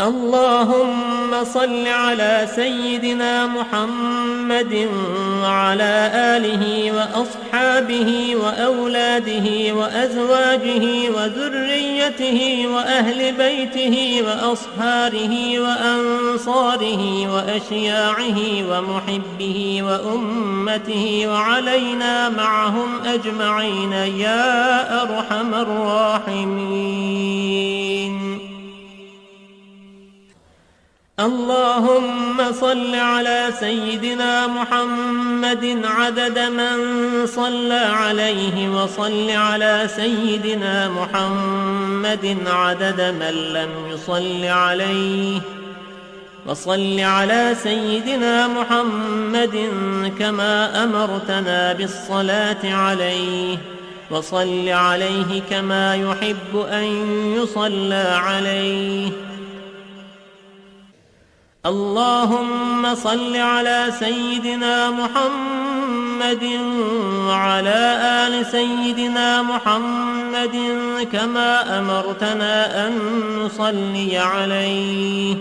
اللهم صل على سيدنا محمد وعلى آله وأصحابه وأولاده وأزواجه وذريته وأهل بيته وأصهاره وأنصاره وأشياعه ومحبه وأمته وعلينا معهم أجمعين يا أرحم الراحمين. اللهم صل على سيدنا محمد عدد من صلى عليه، وصل على سيدنا محمد عدد من لم يصل عليه، وصل على سيدنا محمد كما أمرتنا بالصلاة عليه، وصل عليه كما يحب أن يصلى عليه. اللهم صل على سيدنا محمد وعلى آل سيدنا محمد كما أمرتنا أن نصلي عليه.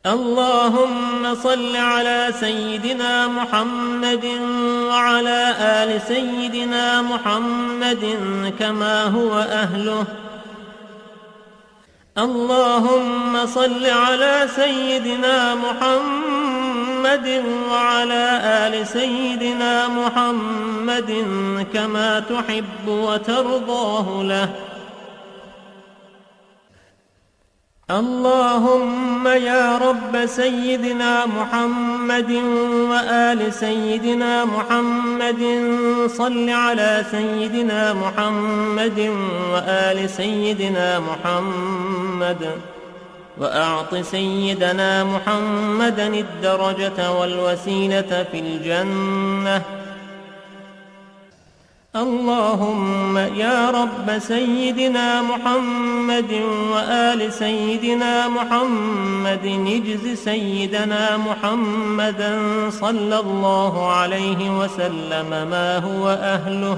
اللهم صل على سيدنا محمد وعلى آل سيدنا محمد كما هو أهله. اللهم صل على سيدنا محمد وعلى آل سيدنا محمد كما تحب وترضاه له. اللهم يا رب سيدنا محمد وآل سيدنا محمد صل على سيدنا محمد وآل سيدنا محمد، وأعط سيدنا محمدا الدرجة والوسيلة في الجنة. اللهم يا رب سيدنا محمد وآل سيدنا محمد اجز سيدنا محمدا صلى الله عليه وسلم ما هو أهله.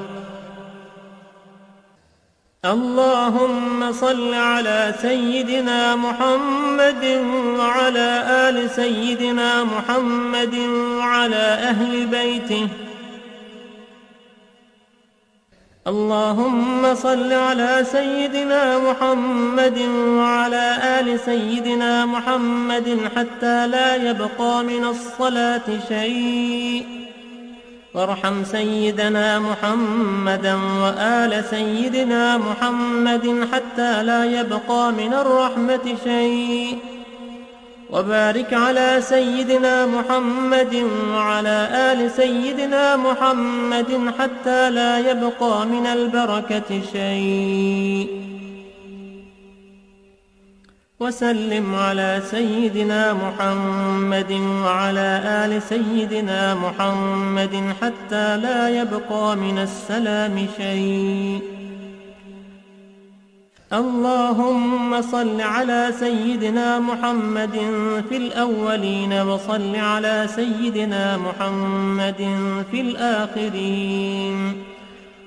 اللهم صل على سيدنا محمد وعلى آل سيدنا محمد وعلى أهل بيته. اللهم صل على سيدنا محمد وعلى آل سيدنا محمد حتى لا يبقى من الصلاة شيء، وارحم سيدنا محمدا وآل سيدنا محمد حتى لا يبقى من الرحمة شيء، وبارك على سيدنا محمد وعلى آل سيدنا محمد حتى لا يبقى من البركة شيء، وسلم على سيدنا محمد وعلى آل سيدنا محمد حتى لا يبقى من السلام شيء. اللهم صل على سيدنا محمد في الأولين، وصل على سيدنا محمد في الآخرين،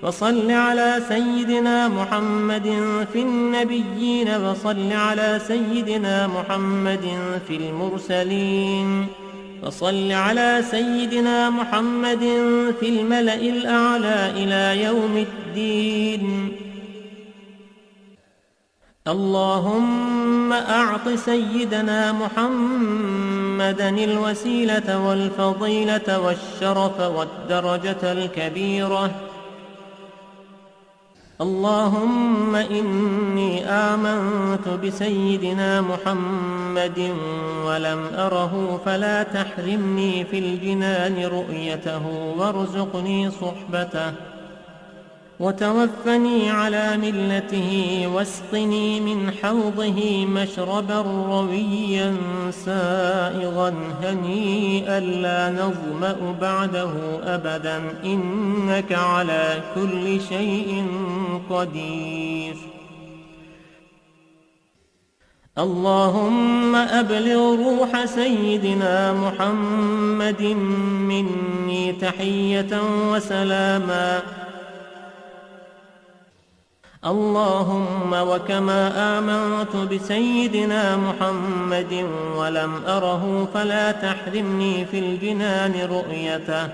وصل على سيدنا محمد في النبيين، وصل على سيدنا محمد في المرسلين، وصل على سيدنا محمد في الملأ الأعلى إلى يوم الدين. اللهم أعط سيدنا محمدا الوسيلة والفضيلة والشرف والدرجة الكبيرة. اللهم إني آمنت بسيدنا محمد ولم أره، فلا تحرمني في الجنان رؤيته، وارزقني صحبته، وتوفني على ملته، واسقني من حوضه مشربا رويا سائغا هنيئا لا نظمأ بعده أبدا، إنك على كل شيء قدير. اللهم أبلغ روح سيدنا محمد مني تحية وسلاما. اللهم وكما آمنت بسيدنا محمد ولم أره فلا تحرمني في الجنان رؤيته.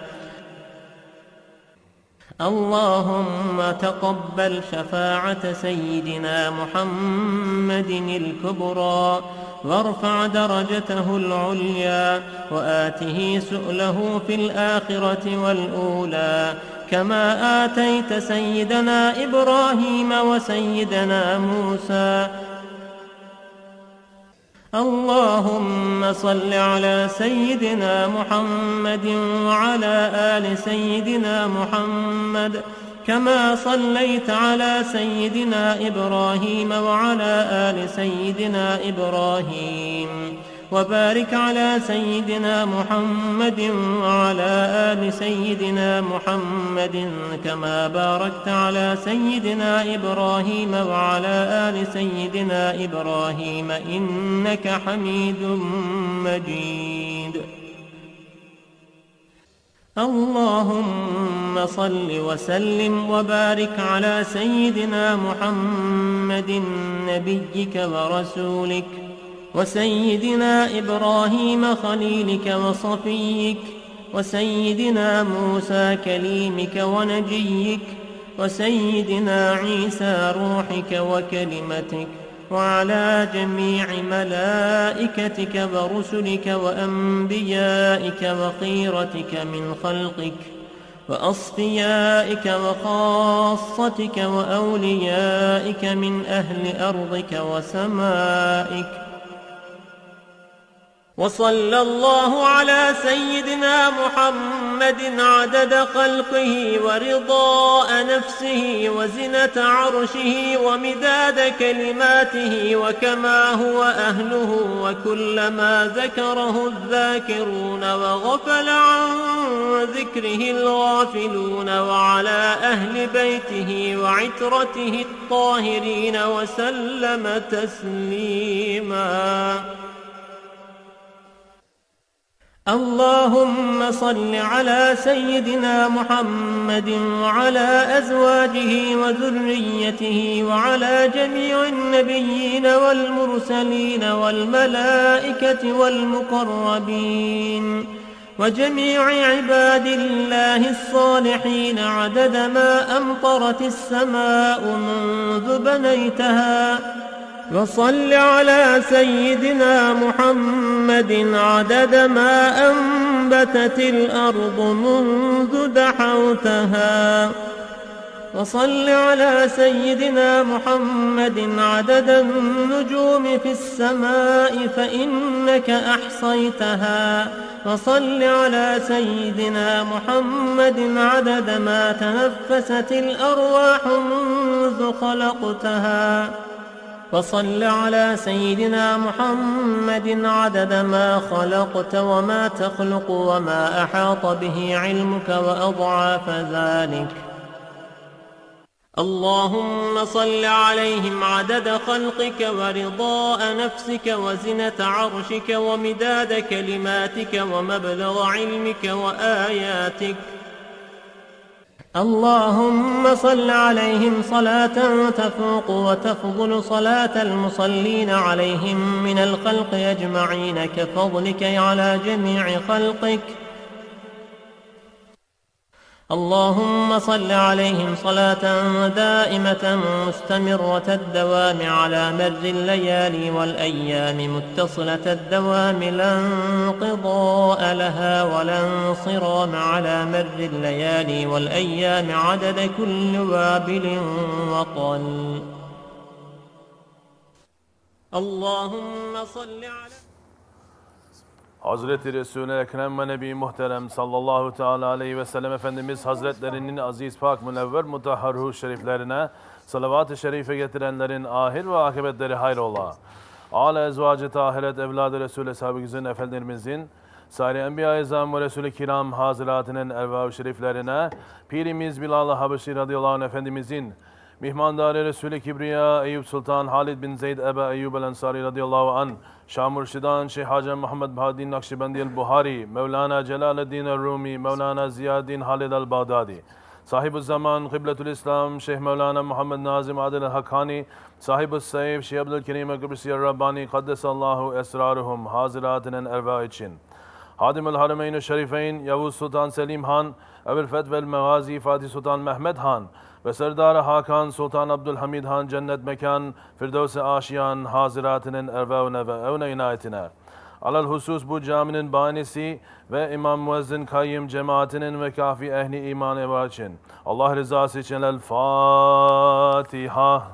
اللهم تقبل شفاعة سيدنا محمد الكبرى وارفع درجته العليا وآته سؤله في الآخرة والأولى كما آتيت سيدنا إبراهيم وسيدنا موسى. اللهم صل على سيدنا محمد وعلى آل سيدنا محمد كما صليت على سيدنا إبراهيم وعلى آل سيدنا إبراهيم، وبارك على سيدنا محمد وعلى آل سيدنا محمد كما باركت على سيدنا إبراهيم وعلى آل سيدنا إبراهيم إنك حميد مجيد. اللهم صل وسلم وبارك على سيدنا محمد نبيك ورسولك وسيدنا إبراهيم خليلك وصفيك وسيدنا موسى كليمك ونجيك وسيدنا عيسى روحك وكلمتك وعلى جميع ملائكتك ورسلك وأنبيائك وخيرتك من خلقك وأصفيائك وخاصتك وأوليائك من أهل أرضك وسمائك. وصلى الله على سيدنا محمد عدد خلقه ورضاء نفسه وزنة عرشه ومداد كلماته وكما هو أهله وكلما ذكره الذاكرون وغفل عن ذكره الغافلون وعلى أهل بيته وعترته الطاهرين وسلم تسليما. اللهم صل على سيدنا محمد وعلى أزواجه وذريته وعلى جميع النبيين والمرسلين والملائكة والمقربين وجميع عباد الله الصالحين عدد ما أمطرت السماء منذ بنيتها. وصل على سيدنا محمد عدد ما أنبتت الأرض منذ دحوتها. وصل على سيدنا محمد عدد النجوم في السماء فإنك أحصيتها. وصل على سيدنا محمد عدد ما تنفست الأرواح منذ خلقتها. وصل على سيدنا محمد عدد ما خلقت وما تخلق وما أحاط به علمك وأضعاف ذلك. اللهم صل عليهم عدد خلقك ورضاء نفسك وزنة عرشك ومداد كلماتك ومبلغ علمك وآياتك. اللهم صل عليهم صلاة تفوق وتفضل صلاة المصلين عليهم من الخلق أجمعين كفضلك على جميع خلقك. اللهم صل عليهم صلاة دائمة مستمرة الدوام على مر الليالي والأيام متصلة الدوام لا انقضاء لها ولا انصرام على مر الليالي والأيام عدد كل وابل وطل. اللهم صل على Hazreti Resul-i Ekrem ve Nebi Muhterem sallallahu teala aleyhi ve sellem Efendimiz Hazretlerinin aziz, pak, münevver, mutahhar ruh şeriflerine salavat-ı şerife getirenlerin ahir ve akıbetleri hayrola. Âle ezvacı tahiret, evladı Resul-i Sabiq'in Efendimizin, Sâri Enbiya-i İzam ve Resul-i Kiram haziratının ervâh-ı şeriflerine, Pirimiz Bilal-ı Habeşi radıyallahu anh Efendimizin, Mihmandar-ı Resul-i Kibriya Eyüp Sultan Halid bin Zeyd Eba Eyyub el-Ensari radıyallahu anh, Şah Mürşidan Şeyh Hacı Muhammed Bahadin Naksibendi el-Buhari, Mevlana Celaleddin el-Rumi, Mevlana Ziyadin Halid el-Bağdadi, SahibulZaman, Qiblatul Islam, Shaykh Maulana Muhammad Nazim Adil Hakkani, SahibulSaif, Shaykh Abdulkerim Kibrisi Rabbani, Qaddesallahu Esraruhum, Haziratinen Erva için. Hadimul Harameyn-i Şerifeyn, Yavuz Sultan Selim Han, Ebu'l Fetvel Megazi, Fatih Sultan Mehmed Han ve Serdar Hakan Sultan Abdülhamid Han, cennet mekan, Firdevs-i Aşiyan, Haziratinin ervevne ve evne inayetine. Alal husus bu caminin banisi ve İmam Müezzin Kayyım cemaatinin ve kafi ehli iman eva için. Allah rızası için El Fatiha.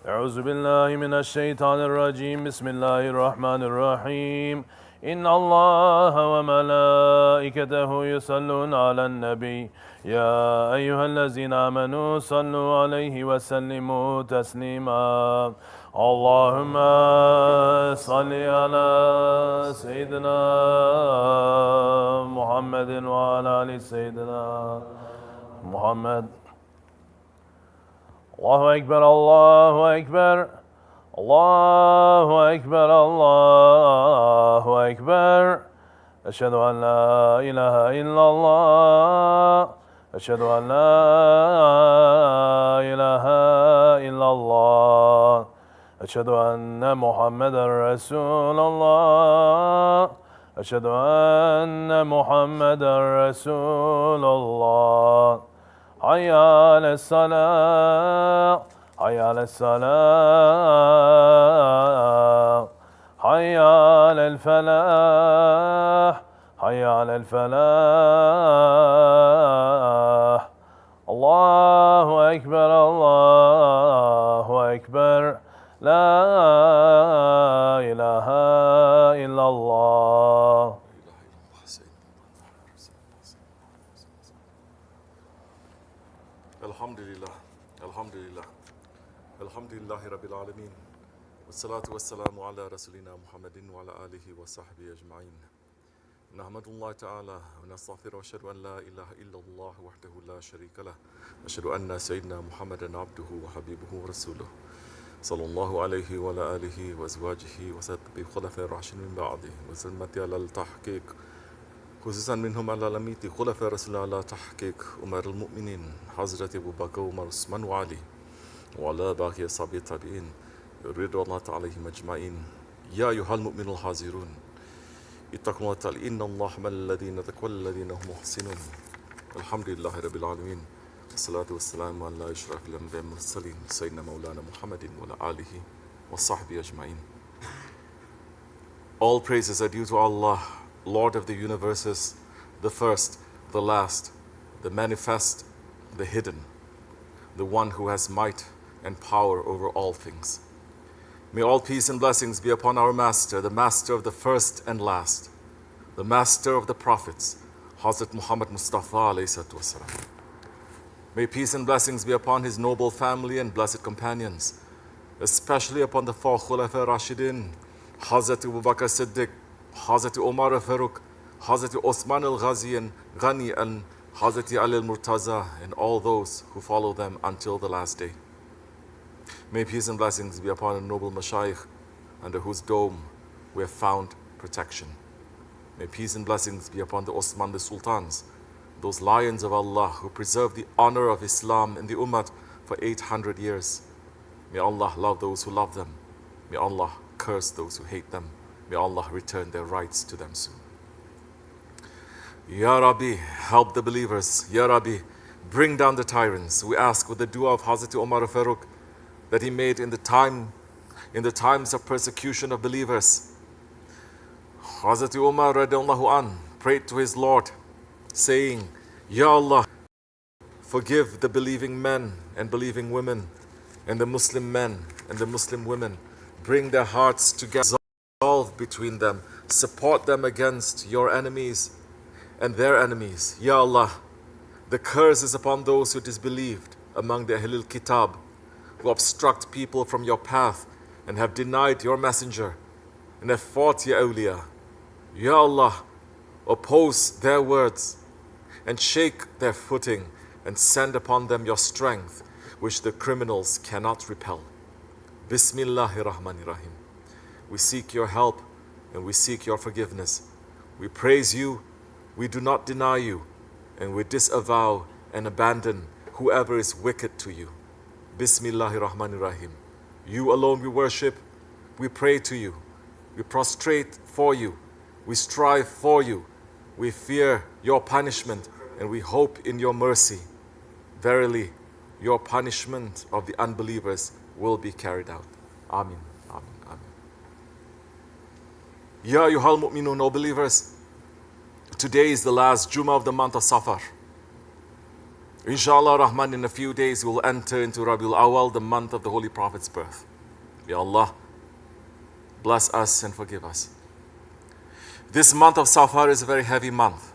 Euzu billahi mineşşeytanirracim. Bismillahirrahmanirrahim. İnnallaha ve melâiketehu yusallûne alen nebi. Ya eyyühellezîne âmenû sallu aleyhi ve sellimû teslîmâ. Allahümme salli ala seyyidina Muhammedin ve ala ali seyyidina Muhammed. Allahu Ekber, Allahu Ekber, Allahu Ekber, Allahu Ekber. Eşhedü en la ilahe illallah. Eşhedü en la ilahe illallah. Eşhedü enne Muhammeden Resulallah. Eşhedü enne Muhammeden Resulallah. Hayya ale's-salâh, hayya ale's-salâh, hayya alel-felâh, hayya alel-felâh. Allahu Ekber, Allahu Ekber, la ilahe illallah. Elhamdülillah, elhamdülillah, elhamdülillahi rabbil alemin. Ve salatu ve selamu ala Resulina Muhammedin ve ala alihi ve sahbihi ecma'in. Nahmedullahi Teala ve nestağfiru ve eşhedü en la ilahe illallah vahdehu la şerike leh. Ve eşhedü enne seyyidina Muhammeden abduhu ve habibuhu ve resuluhu. Sallallahu aleyhi ve ala alihi ve ezvacihi ve sahibi hulefâ raşidin min ba'di. Ve zilmeti alel tahkik. خصوصا منهم على لميت خلفاء رسول الله على تحقيق أمر المؤمنين حضرة أبو بكر وعمر عثمان وعلي وعلى باقي أصحاب التابعين رضوان الله عليهم أجمعين. يا أيها المؤمنون الحاضرون اتقوا الله تعالى إن الله مع الذين اتقوا والذين هم محسنون. الحمد لله رب العالمين والصلاة والسلام على أشرف الأنبياء والمرسلين سيدنا مولانا محمد وعلى آله وصحبه أجمعين. All praises are due to Allah, Lord of the universes, the first, the last, the manifest, the hidden, the one who has might and power over all things. May all peace and blessings be upon our Master, the Master of the first and last, the Master of the Prophets, Hazrat Muhammad Mustafa alayhi salatu wasalam. May peace and blessings be upon his noble family and blessed companions, especially upon the four Khulafa Rashidin, Hazrat Abu Bakr Siddiq, Hazrat Omar al-Faruq, Hazrat Osman al-Ghazi and Ghani and Hazrat Ali al-Murtaza and all those who follow them until the last day. May peace and blessings be upon a noble Mashaykh under whose dome we have found protection. May peace and blessings be upon the Osmanli Sultans, those lions of Allah who preserved the honor of Islam in the Ummah for 800 years. May Allah love those who love them. May Allah curse those who hate them. May Allah return their rights to them soon. Ya Rabbi, help the believers. Ya Rabbi, bring down the tyrants. We ask with the dua of Hazrat Omar al-Faruq that he made in the times of persecution of believers. Hazrat Omar radiallahu an prayed to his Lord, saying, Ya Allah, forgive the believing men and believing women, and the Muslim men and the Muslim women. Bring their hearts together. Resolve between them, support them against your enemies and their enemies. Ya Allah, the curse is upon those who disbelieved among the Ahlul Kitab, who obstruct people from your path and have denied your messenger and have fought your awliya. Ya Allah, oppose their words and shake their footing and send upon them your strength, which the criminals cannot repel. BismillahirRahmanirRahim. We seek your help and we seek your forgiveness. We praise you, we do not deny you, and we disavow and abandon whoever is wicked to you. BismillahirRahmanirRahim. You alone we worship, we pray to you, we prostrate for you, we strive for you, we fear your punishment, and we hope in your mercy. Verily, your punishment of the unbelievers will be carried out. Amin. Amin. Amin. Ya ayyuhal mu'minun, O believers, today is the last Jummah of the month of Safar. Inshallah Rahman, in a few days we will enter into Rabiul Awal, the month of the Holy Prophet's birth. Ya Allah, bless us and forgive us. This month of Safar is a very heavy month.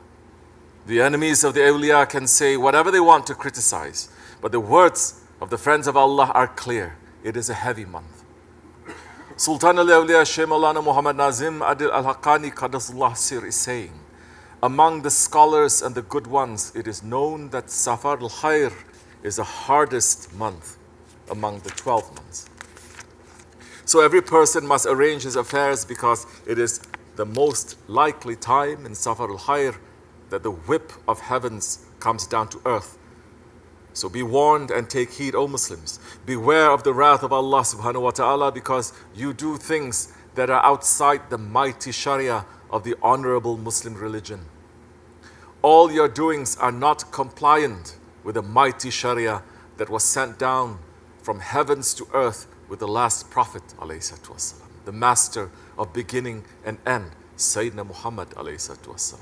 The enemies of the awliya can say whatever they want to criticize, but the words of the friends of Allah are clear. It is a heavy month. Sultan al-Awliya Shaykh Maulana Muhammad Nazim Adil al-Haqqani Qaddasullah Sir is saying, among the scholars and the good ones, it is known that Safar al-Khair is the hardest month among the 12 months. So every person must arrange his affairs, because it is the most likely time in Safar al-Khair that the whip of heavens comes down to earth. So be warned and take heed, O Muslims. Beware of the wrath of Allah subhanahu wa ta'ala, because you do things that are outside the mighty Sharia of the honorable Muslim religion. All your doings are not compliant with the mighty Sharia that was sent down from heavens to earth with the last Prophet ﷺ, the master of beginning and end, Sayyidina Muhammad ﷺ.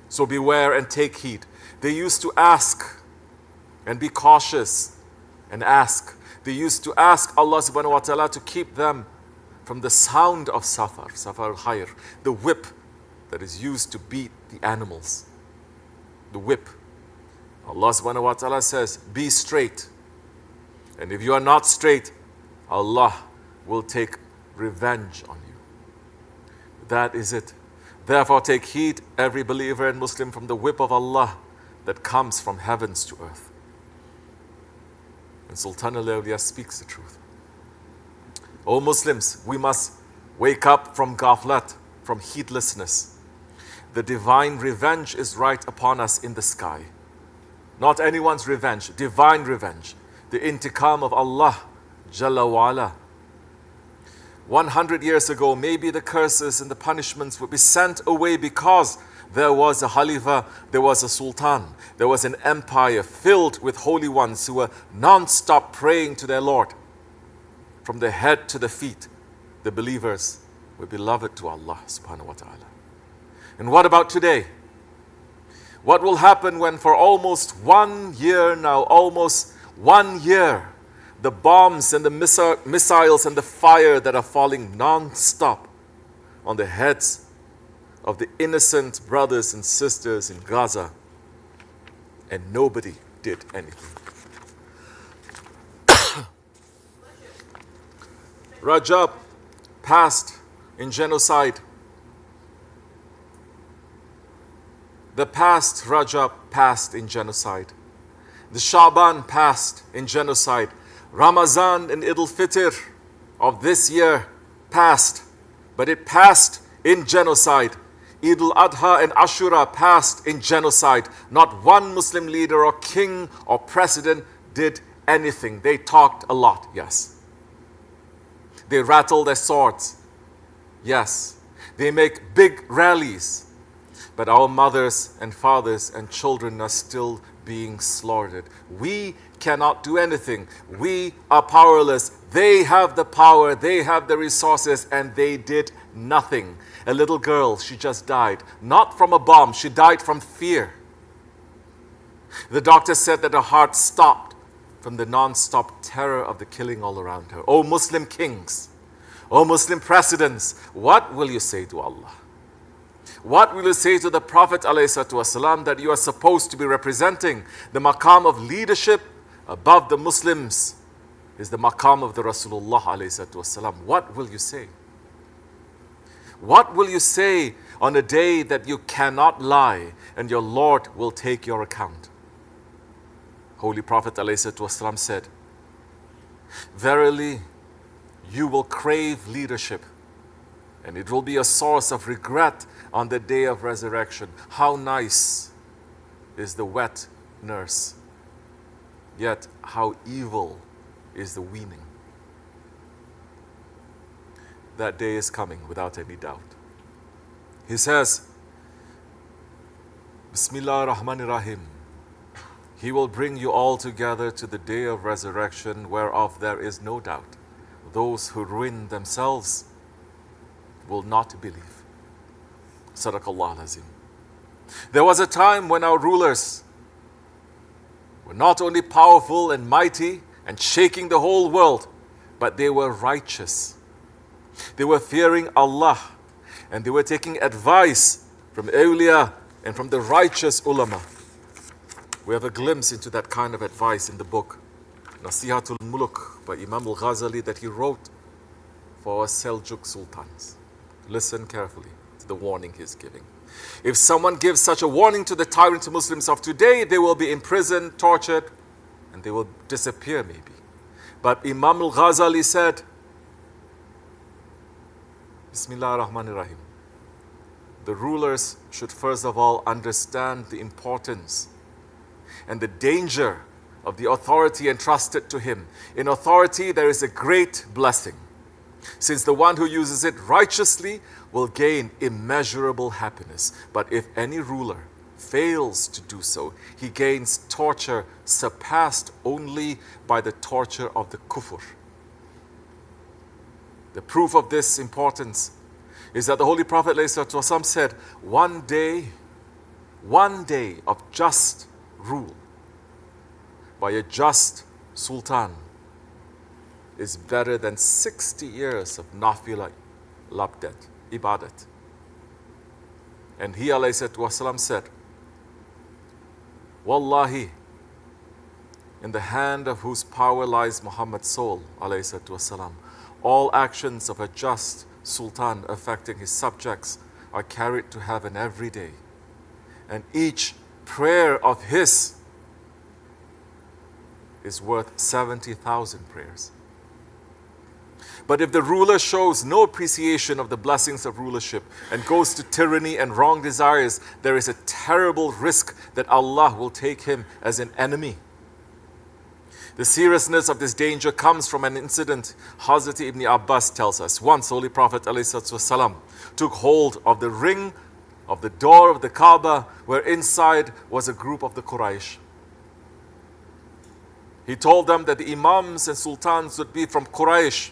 So beware and take heed. They used to ask and be cautious and ask. They used to ask Allah subhanahu wa ta'ala to keep them from the sound of Safar al-Khair, the whip that is used to beat the animals. The whip. Allah subhanahu wa ta'ala says, be straight. And if you are not straight, Allah will take revenge on you. That is it. Therefore take heed, every believer and Muslim, from the whip of Allah that comes from heavens to earth. And Sultan al-Awliya speaks the truth. O Muslims, we must wake up from ghaflat, from heedlessness. The divine revenge is right upon us in the sky. Not anyone's revenge, divine revenge. The intiqam of Allah Jalla wa ala. 100 years ago, maybe the curses and the punishments would be sent away, because there was a Khalifa, there was a Sultan, there was an empire filled with holy ones who were non-stop praying to their Lord. From the head to the feet, the believers were beloved to Allah subhanahu wa ta'ala. And what about today? What will happen when for almost 1 year now, almost 1 year, the bombs and the missiles and the fire that are falling non-stop on the heads of the innocent brothers and sisters in Gaza, and nobody did anything. Rajab passed in genocide. The past Rajab passed in genocide. The Shaban passed in genocide. Ramazan and Eid al-Fitr of this year passed, but it passed in genocide. Eid al-Adha and Ashura passed in genocide. Not one Muslim leader or king or president did anything. They talked a lot, yes. They rattle their swords, yes. They make big rallies, but our mothers and fathers and children are still being slaughtered. We cannot do anything. We are powerless. They have the power, they have the resources, and they did nothing. A little girl, she just died. Not from a bomb, she died from fear. The doctor said that her heart stopped from the non-stop terror of the killing all around her. O Muslim kings, O Muslim presidents, what will you say to Allah? What will you say to the Prophet ﷺ that you are supposed to be representing? The maqam of leadership above the Muslims is the maqam of the Rasulullah ﷺ. What will you say? What will you say on a day that you cannot lie and your Lord will take your account? Holy Prophet ﷺ said, verily, you will crave leadership And it will be a source of regret on the day of resurrection. How nice is the wet nurse, yet how evil is the weaning. That day is coming without any doubt. He says, BismillahirRahmanirRahim. He will bring you all together to the day of resurrection, whereof there is no doubt. Those who ruin themselves will not believe. Sadaqallah Azim. There was a time when our rulers were not only powerful and mighty and shaking the whole world, but they were righteous. They were fearing Allah, and they were taking advice from awliya and from the righteous ulama. We have a glimpse into that kind of advice in the book Nasihatul Muluk by Imam al-Ghazali that he wrote for our Seljuk sultans. Listen carefully to the warning he's giving. If someone gives such a warning to the tyrant Muslims of today, they will be imprisoned, tortured, and they will disappear maybe. But Imam al-Ghazali said, BismillahirRahmanirRahim. The rulers should first of all understand the importance and the danger of the authority entrusted to him. In authority, there is a great blessing, since the one who uses it righteously will gain immeasurable happiness. But if any ruler fails to do so, he gains torture surpassed only by the torture of the kufr. The proof of this importance is that the Holy Prophet ﷺ said, one day of just rule by a just sultan is better than 60 years of nafila labdat, ibadat. And he ﷺ said, Wallahi, in the hand of whose power lies Muhammad's soul, ﷺ, all actions of a just sultan affecting his subjects are carried to heaven every day. And each prayer of his is worth 70,000 prayers. But if the ruler shows no appreciation of the blessings of rulership and goes to tyranny and wrong desires, there is a terrible risk that Allah will take him as an enemy. The seriousness of this danger comes from an incident Hazrat Ibn Abbas tells us. Once Holy Prophet ﷺ took hold of the ring of the door of the Kaaba, where inside was a group of the Quraysh. He told them that the imams and sultans would be from Quraysh,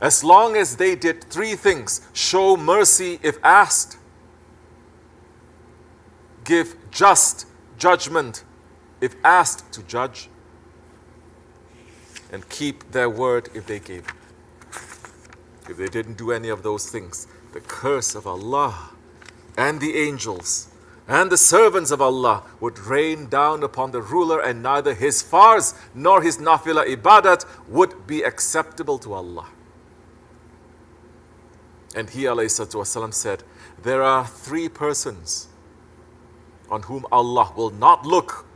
as long as they did three things: show mercy if asked, give just judgment if asked to judge, and keep their word if they gave it. If they didn't do any of those things, the curse of Allah and the angels and the servants of Allah would rain down upon the ruler, and neither his farz nor his nafila ibadat would be acceptable to Allah. And he ﷺ said, there are three persons on whom Allah will not look.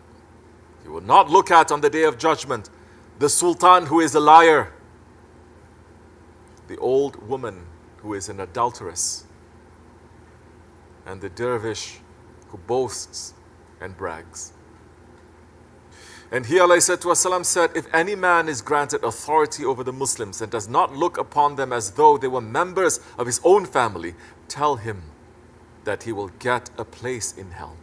He will not look at on the day of judgment: the sultan who is a liar, the old woman who is an adulteress, and the dervish who boasts and brags. And he ﷺ said, if any man is granted authority over the Muslims and does not look upon them as though they were members of his own family, tell him that he will get a place in hell.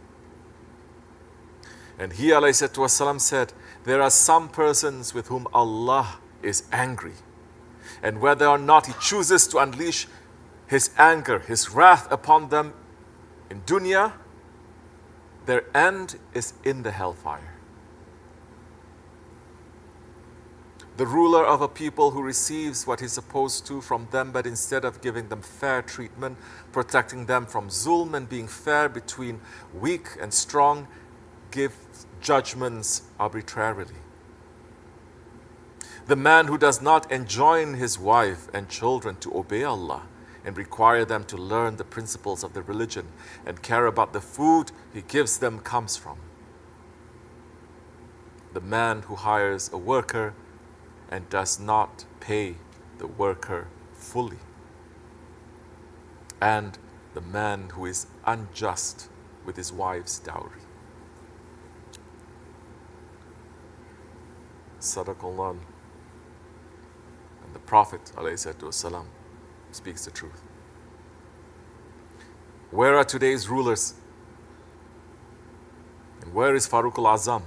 And he ﷺ said, there are some persons with whom Allah is angry, and whether or not he chooses to unleash his anger, his wrath upon them in dunya, their end is in the hellfire. The ruler of a people who receives what he's supposed to from them, but instead of giving them fair treatment, protecting them from zulm and being fair between weak and strong, gives judgments arbitrarily. The man who does not enjoin his wife and children to obey Allah and require them to learn the principles of the religion and care about the food he gives them comes from. The man who hires a worker and does not pay the worker fully. and the man who is unjust with his wife's dowry. Sadaqallah. And the Prophet ﷺ speaks the truth. Where are today's rulers? And where is Farooq al-Azam?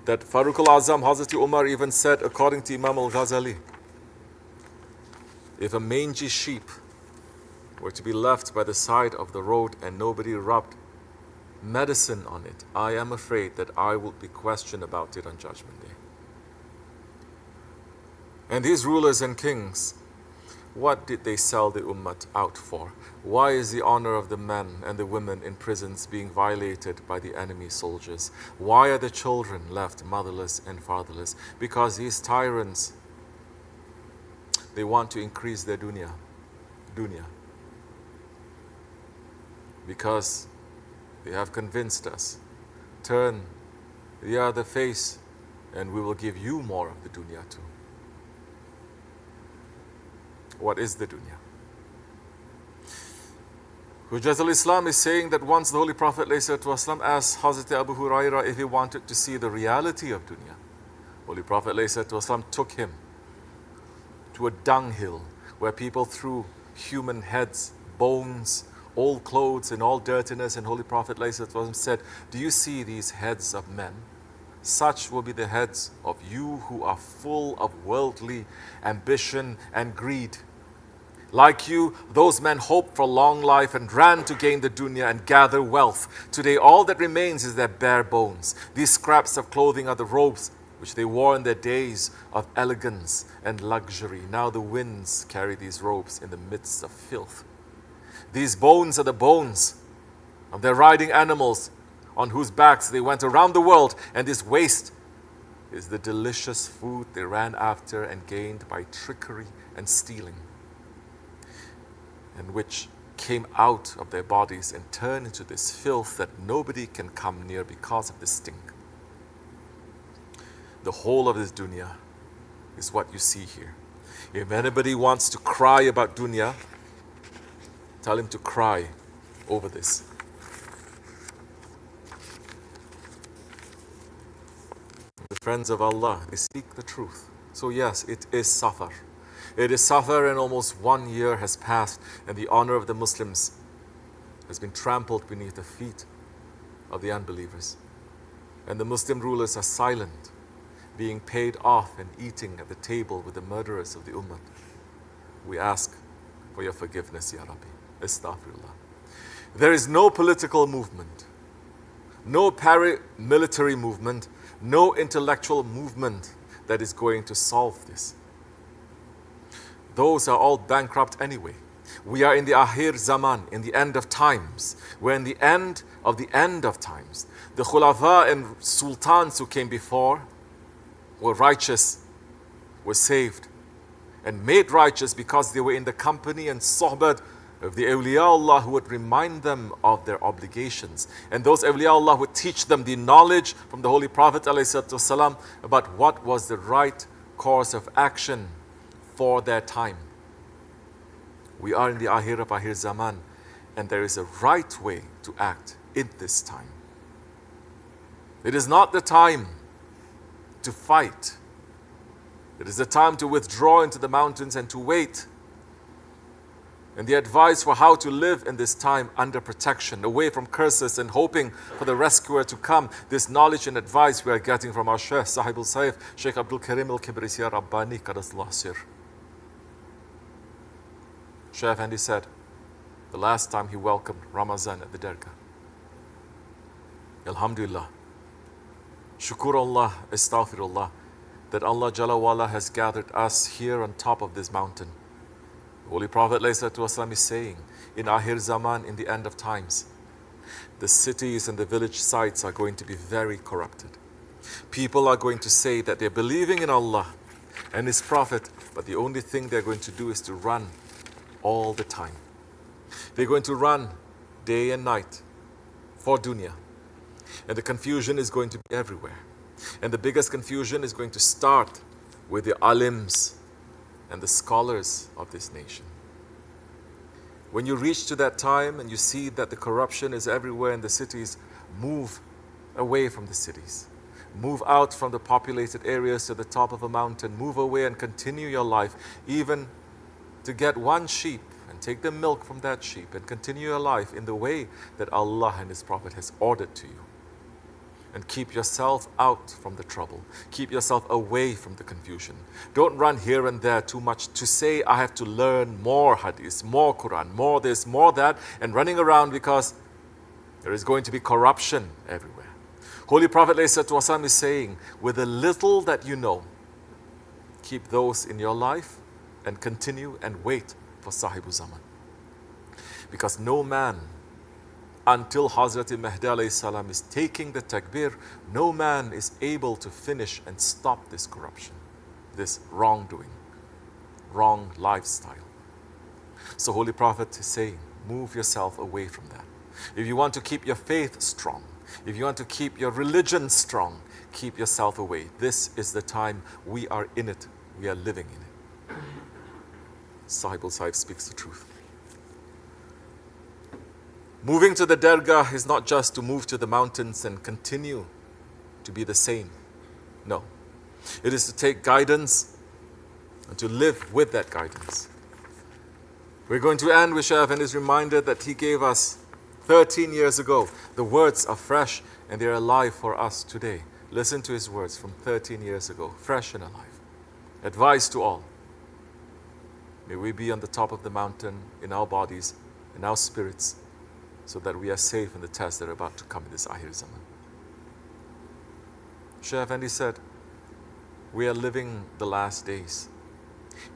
That Farooq al-Azam, Hazrat Umar even said, according to Imam al-Ghazali, if a mangy sheep were to be left by the side of the road and nobody rubbed medicine on it, I am afraid that I will be questioned about it on Judgment Day. And these rulers and kings, what did they sell the ummah out for? Why is the honor of the men and the women in prisons being violated by the enemy soldiers? Why are the children left motherless and fatherless? Because these tyrants, they want to increase their dunya. Because they have convinced us, turn the other face and we will give you more of the dunya too. What is the dunya? Hujjat al-Islam is saying that once the Holy Prophet ﷺ asked Hazrat Abu Hurairah if he wanted to see the reality of dunya. Holy Prophet ﷺ took him to a dunghill where people threw human heads, bones, old clothes and all dirtiness, and Holy Prophet ﷺ said, do you see these heads of men? Such will be the heads of you who are full of worldly ambition and greed. Like you, those men hoped for long life and ran to gain the dunya and gather wealth. Today, all that remains is their bare bones. These scraps of clothing are the robes which they wore in their days of elegance and luxury. Now the winds carry these robes in the midst of filth. These bones are the bones of their riding animals on whose backs they went around the world, and this waste is the delicious food they ran after and gained by trickery and stealing, and which came out of their bodies and turned into this filth that nobody can come near because of the stink. The whole of this dunya is what you see here. If anybody wants to cry about dunya, tell him to cry over this. The friends of Allah, they seek the truth. So yes, it is Safar. It is Safar, and almost 1 year has passed, and the honor of the Muslims has been trampled beneath the feet of the unbelievers. And the Muslim rulers are silent, being paid off and eating at the table with the murderers of the Ummah. We ask for your forgiveness, Ya Rabbi. Astaghfirullah. There is no political movement, no paramilitary movement, no intellectual movement that is going to solve this. Those are all bankrupt anyway. We are in the Akhir Zaman, in the end of times. We're in the end of times. The Khulafa and Sultans who came before were righteous, were saved, and made righteous because they were in the company and sohbet of the awliya Allah who would remind them of their obligations. And those awliya Allah would teach them the knowledge from the Holy Prophet ﷺ about what was the right course of action for their time. We are in the Akhir of Akhir Zaman, and there is a right way to act in this time. It is not the time to fight. It is the time to withdraw into the mountains and to wait. And the advice for how to live in this time under protection, away from curses and hoping for the rescuer to come. This knowledge and advice we are getting from our Shaykh, SahibulSaif, Shaykh Abdulkerim al-Kibrisi Rabbani Qadasullah Sir. Shaykh Efendi said, the last time he welcomed Ramazan at the Dergahı, Alhamdulillah, Shukurullah, Astaghfirullah, that Allah Jalla wa'ala has gathered us here on top of this mountain. The Holy Prophet ﷺ is saying, in Akhir Zaman, in the end of times, the cities and the village sites are going to be very corrupted. People are going to say that they're believing in Allah and His Prophet, but the only thing they're going to do is to run all the time. They're going to run day and night for dunya. And the confusion is going to be everywhere. And the biggest confusion is going to start with the alims and the scholars of this nation. When you reach to that time and you see that the corruption is everywhere in the cities, move away from the cities. Move out from the populated areas to the top of a mountain. Move away and continue your life, even to get one sheep and take the milk from that sheep and continue your life in the way that Allah and His Prophet has ordered to you. And keep yourself out from the trouble. Keep yourself away from the confusion. Don't run here and there too much to say, I have to learn more hadith, more Quran, more this, more that, and running around because there is going to be corruption everywhere. Holy Prophet ﷺ is saying, with the little that you know, keep those in your life and continue and wait for Sahibul Zaman. Because no man, until Hazrat Mahdi alayhi salam is taking the takbir, no man is able to finish and stop this corruption, this wrongdoing, wrong lifestyle. So Holy Prophet is saying, move yourself away from that. If you want to keep your faith strong, if you want to keep your religion strong, keep yourself away. This is the time we are in it, we are living in it. SahibulSaif speaks the truth. Moving to the Dergah is not just to move to the mountains and continue to be the same. No. It is to take guidance and to live with that guidance. We're going to end with Shaykh Efendi's reminder that he gave us 13 years ago. The words are fresh and they're alive for us today. Listen to his words from 13 years ago, fresh and alive. Advice to all. May we be on the top of the mountain in our bodies, in our spirits, so that we are safe in the tests that are about to come in this Akhir Zaman. Shaykh Effendi said, we are living the last days.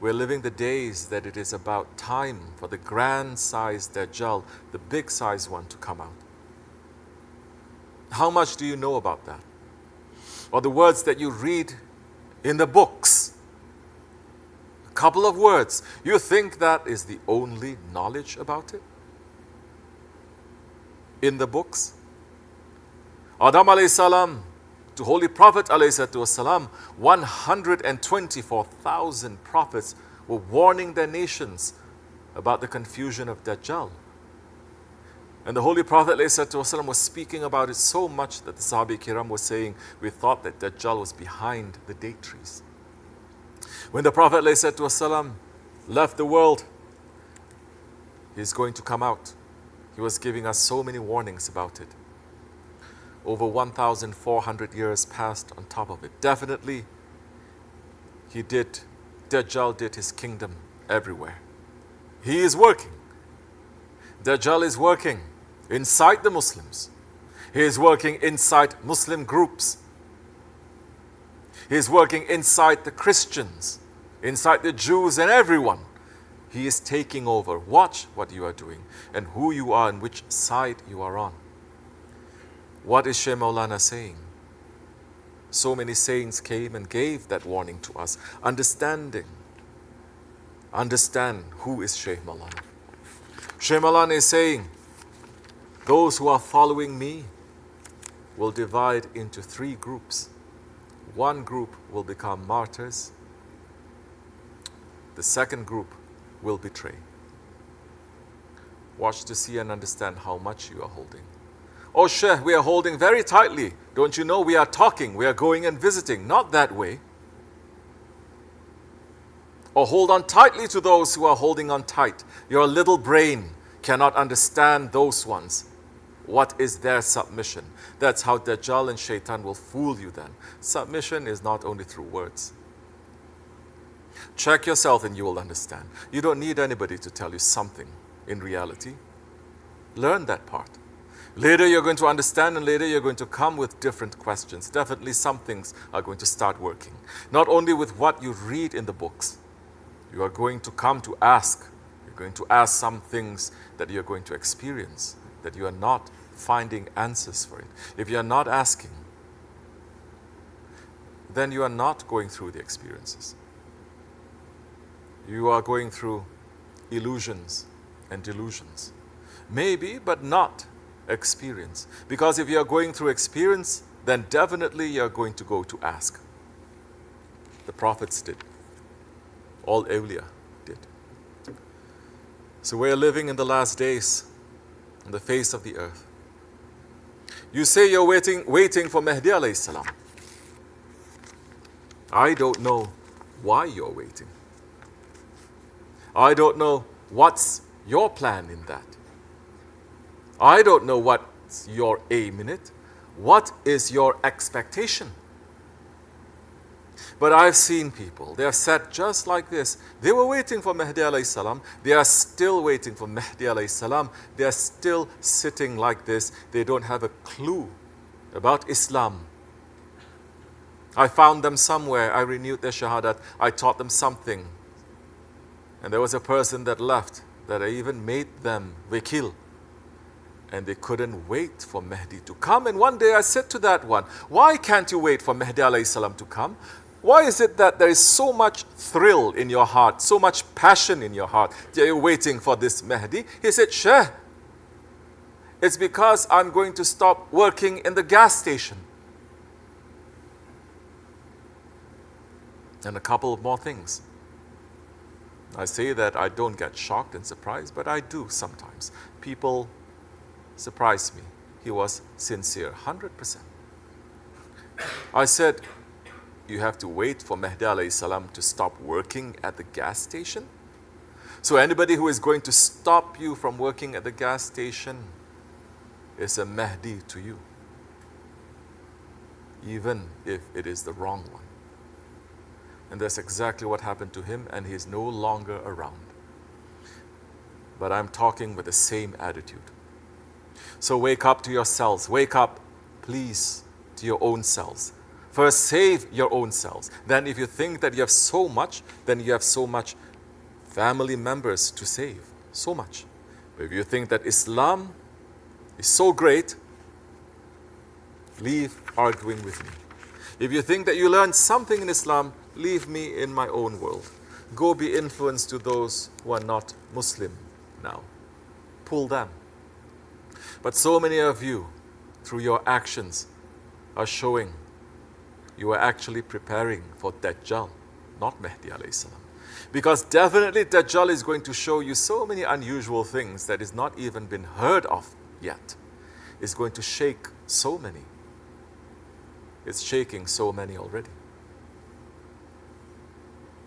We are living the days that it is about time for the grand-sized Dajjal, the big-sized one, to come out. How much do you know about that? Or the words that you read in the books? A couple of words. You think that is the only knowledge about it? In the books? Adam alayhi salam to Holy Prophet alayhi salam, 124,000 prophets were warning their nations about the confusion of Dajjal. And the Holy Prophet ﷺ was speaking about it so much that the Sahabi Kiram was saying, we thought that Dajjal was behind the date trees. When the Prophet ﷺ left the world, he's going to come out. He was giving us so many warnings about it. Over 1,400 years passed on top of it. Definitely, Dajjal did his kingdom everywhere. He is working. Dajjal is working inside the Muslims. He is working inside Muslim groups. He is working inside the Christians, inside the Jews and everyone. He is taking over. Watch what you are doing and who you are and which side you are on. What is Shaykh Maulana saying? So many saints came and gave that warning to us. Understand who is Shaykh Maulana. Shaykh Maulana is saying, those who are following me will divide into 3 groups. One group will become martyrs. The second group will betray. Watch to see and understand how much you are holding. Oh Shaykh, we are holding very tightly. Don't you know we are talking, we are going and visiting. Not that way. Or hold on tightly to those who are holding on tight. Your little brain cannot understand those ones. What is their submission? That's how Dajjal and Shaitan will fool you then. Submission is not only through words. Check yourself and you will understand. You don't need anybody to tell you something in reality. Learn that part. Later you're going to understand and later you're going to come with different questions. Definitely some things are going to start working. Not only with what you read in the books. You are going to come to ask. You're going to ask some things that you're going to experience, that you are not finding answers for it. If you are not asking, then you are not going through the experiences. You are going through illusions and delusions. Maybe, but not experience. Because if you are going through experience, then definitely you are going to go to ask. The prophets did. All awliya did. So we're living in the last days on the face of the earth. You say you're waiting for Mahdi alayhi salam. I don't know why you're waiting. I don't know what's your plan in that. I don't know what's your aim in it. What is your expectation? But I've seen people, they have sat just like this. They were waiting for Mahdi alayhi salam. They are still waiting for Mahdi alayhi salam. They are still sitting like this. They don't have a clue about Islam. I found them somewhere. I renewed their shahadat. I taught them something. And there was a person that left that I even made them wakil. And they couldn't wait for Mahdi to come. And one day I said to that one, why can't you wait for Mahdi alayhi salam to come? Why is it that there is so much thrill in your heart, so much passion in your heart that you're waiting for this Mahdi? He said, Shaykh, it's because I'm going to stop working in the gas station. And a couple of more things. I say that I don't get shocked and surprised, but I do sometimes. People surprise me. He was sincere, 100%. I said, you have to wait for Mahdi alayhi salam to stop working at the gas station? So anybody who is going to stop you from working at the gas station is a Mahdi to you, even if it is the wrong one. And that's exactly what happened to him, and he is no longer around. But I'm talking with the same attitude. So wake up to yourselves. Wake up, please, to your own selves. First, save your own selves. Then if you think that you have so much, then you have so much family members to save. So much. But if you think that Islam is so great, leave arguing with me. If you think that you learned something in Islam, leave me in my own world. Go be influenced to those who are not Muslim now. Pull them. But so many of you, through your actions, are showing you are actually preparing for Dajjal, not Mahdi alayhi salam. Because definitely Dajjal is going to show you so many unusual things that is not even been heard of yet. It's going to shake so many. It's shaking so many already.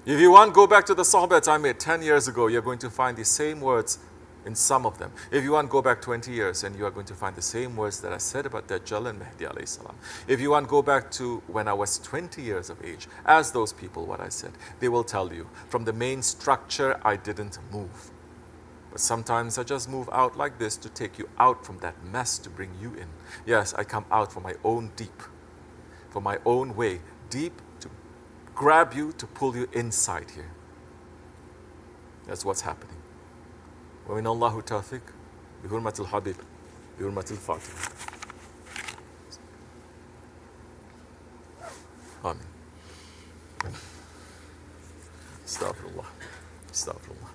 If you want, go back to the Sahaba I made 10 years ago, you're going to find the same words in some of them. If you want, go back 20 years and you are going to find the same words that I said about Dajjal and Mahdi alayhi salam. If you want, go back to when I was 20 years of age. Ask those people what I said. They will tell you. From the main structure, I didn't move. But sometimes I just move out like this to take you out from that mess to bring you in. Yes, I come out for my own deep, for my own way, deep to grab you, to pull you inside here. That's what's happening. ومن الله توفيق بحرمة الحبيب بحرمة الفاتحة. آمين. استغفر الله استغفر الله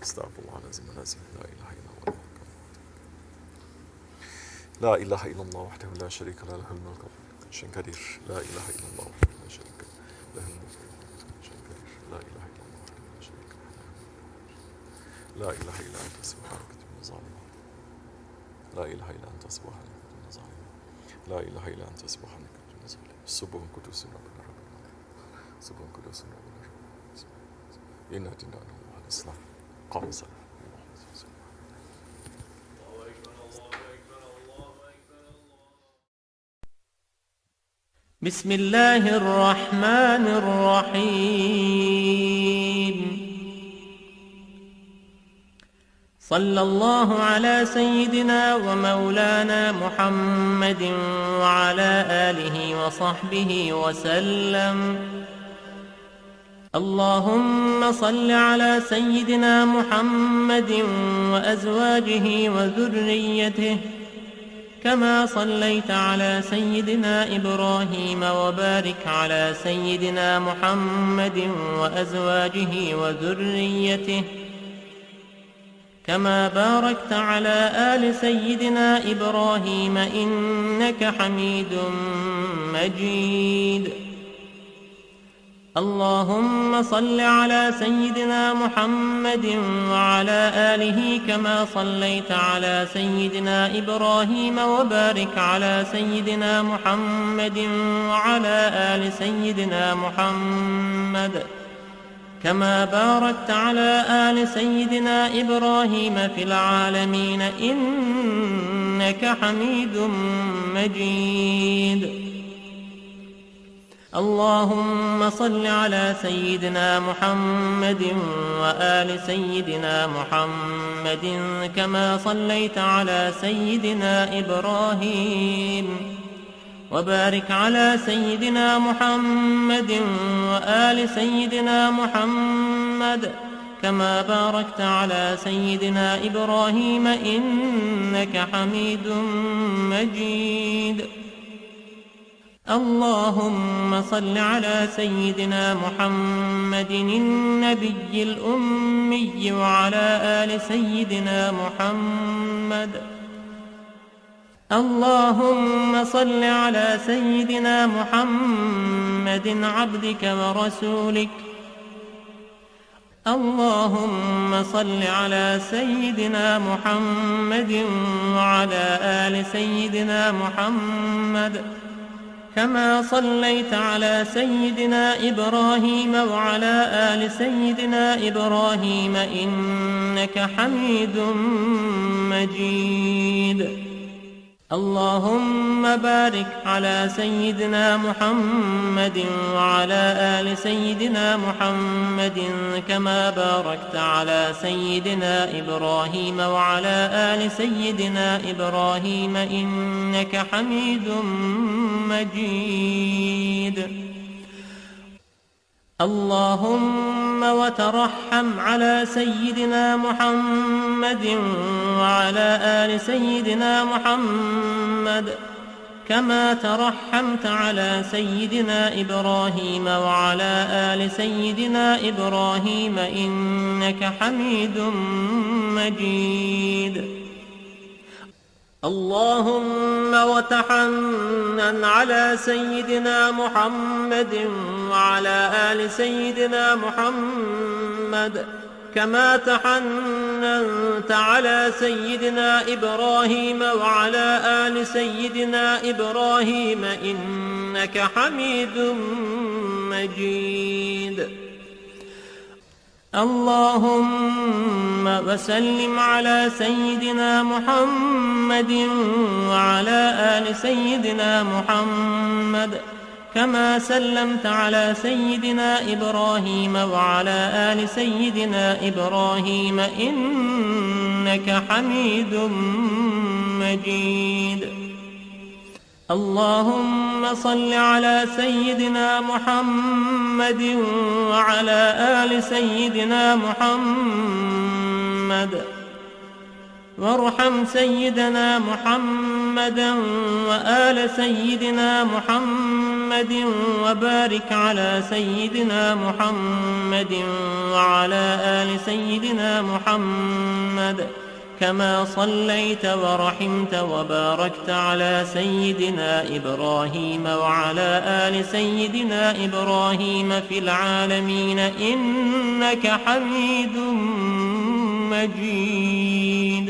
استغفر الله العظيم العظيم لا إله إلا الله وحده لا شريك له له الملك وله شيء قدير لا إله إلا الله وحده لا شريك له له الملك وله شيء قدير لا إله إلا الله وحده لا شريك له لا إله إلا أنت سبحانك إني كنت ظالما لا إله إلا أنت سبحانك إني كنت ظالما لا إله إلا أنت سبحانك إني كنت ظالما سبحان قدوس ربنا ربنا سبحان قدوس ربنا ربنا إنا ديننا الله الإسلام قام الصلاة بسم الله الرحمن الرحيم صلى الله على سيدنا ومولانا محمد وعلى آله وصحبه وسلم اللهم صل على سيدنا محمد وأزواجه وذريته كما صليت على سيدنا إبراهيم وبارك على سيدنا محمد وأزواجه وذريته كما باركت على آل سيدنا إبراهيم إنك حميد مجيد اللهم صل على سيدنا محمد وعلى آله كما صليت على سيدنا إبراهيم وبارك على سيدنا محمد وعلى آل سيدنا محمد كما باركت على آل سيدنا إبراهيم في العالمين إنك حميد مجيد. اللهم صل على سيدنا محمد وآل سيدنا محمد كما صليت على سيدنا إبراهيم وبارك على سيدنا محمد وآل سيدنا محمد كما باركت على سيدنا إبراهيم إنك حميد مجيد. اللهم صل على سيدنا محمد النبي الأمي وعلى آل سيدنا محمد. اللهم صل على سيدنا محمد عبدك ورسولك. اللهم صل على سيدنا محمد وعلى آل سيدنا محمد كما صليت على سيدنا إبراهيم وعلى آل سيدنا إبراهيم إنك حميد مجيد. اللهم بارك على سيدنا محمد وعلى آل سيدنا محمد كما باركت على سيدنا إبراهيم وعلى آل سيدنا إبراهيم إنك حميد مجيد. اللهم وترحم على سيدنا محمد وعلى آل سيدنا محمد كما ترحمت على سيدنا إبراهيم وعلى آل سيدنا إبراهيم إنك حميد مجيد. اللهم وتحنن على سيدنا محمد وعلى آل سيدنا محمد كما تحننت على سيدنا إبراهيم وعلى آل سيدنا إبراهيم إنك حميد مجيد. اللهم وسلم على سيدنا محمد وعلى آل سيدنا محمد كما سلمت على سيدنا إبراهيم وعلى آل سيدنا إبراهيم إنك حميد مجيد. اللهم صل على سيدنا محمد وعلى آل سيدنا محمد وارحم سيدنا محمدا وآل سيدنا محمد وبارك على سيدنا محمد وعلى آل سيدنا محمد كما صليت ورحمت وباركت على سيدنا إبراهيم وعلى آل سيدنا إبراهيم في العالمين إنك حميد مجيد.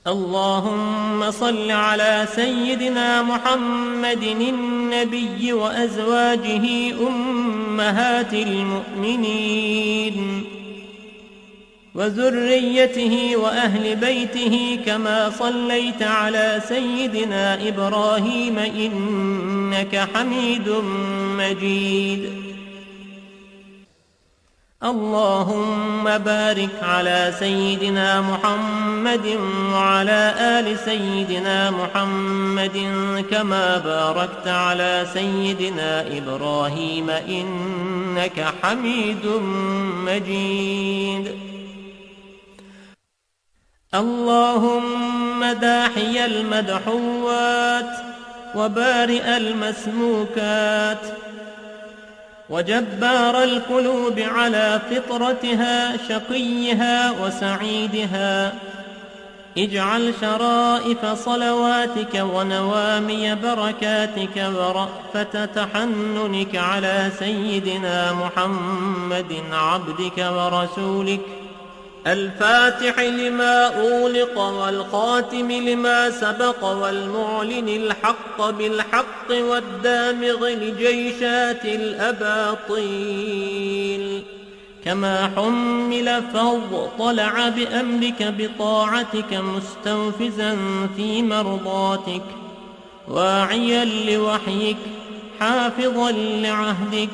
اللهم صل على سيدنا محمد النبي وأزواجه أمهات المؤمنين وذريته وأهل بيته كما صليت على سيدنا إبراهيم إنك حميد مجيد. اللهم بارك على سيدنا محمد وعلى آل سيدنا محمد كما باركت على سيدنا إبراهيم إنك حميد مجيد. اللهم داحي المدحوات وبارئ المسموكات وجبار القلوب على فطرتها شقيها وسعيدها اجعل شرائف صلواتك ونوامي بركاتك ورأفة تحننك على سيدنا محمد عبدك ورسولك الفاتح لما أغلق والخاتم لما سبق والمعلن الحق بالحق والدامغ لجيشات الأباطيل كما حمل فاضطلع بأمرك بطاعتك مستنفذا في مرضاتك واعيا لوحيك حافظا لعهدك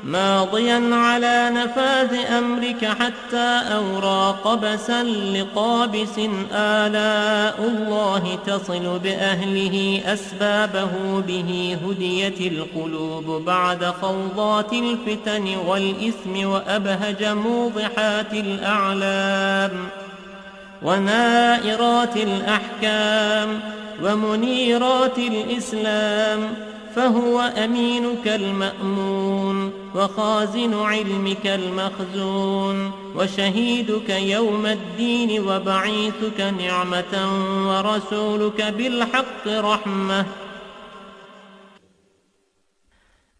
ماضيا على نفاذ أمرك حتى أورى قبسا لقابس آلاء الله تصل بأهله أسبابه به هديت القلوب بعد خوضات الفتن والإثم وأبهج موضحات الأعلام ونائرات الأحكام ومنيرات الإسلام فهو أمينك المأمون وخازن علمك المخزون وشهيدك يوم الدين وبعيثك نعمة ورسولك بالحق رحمة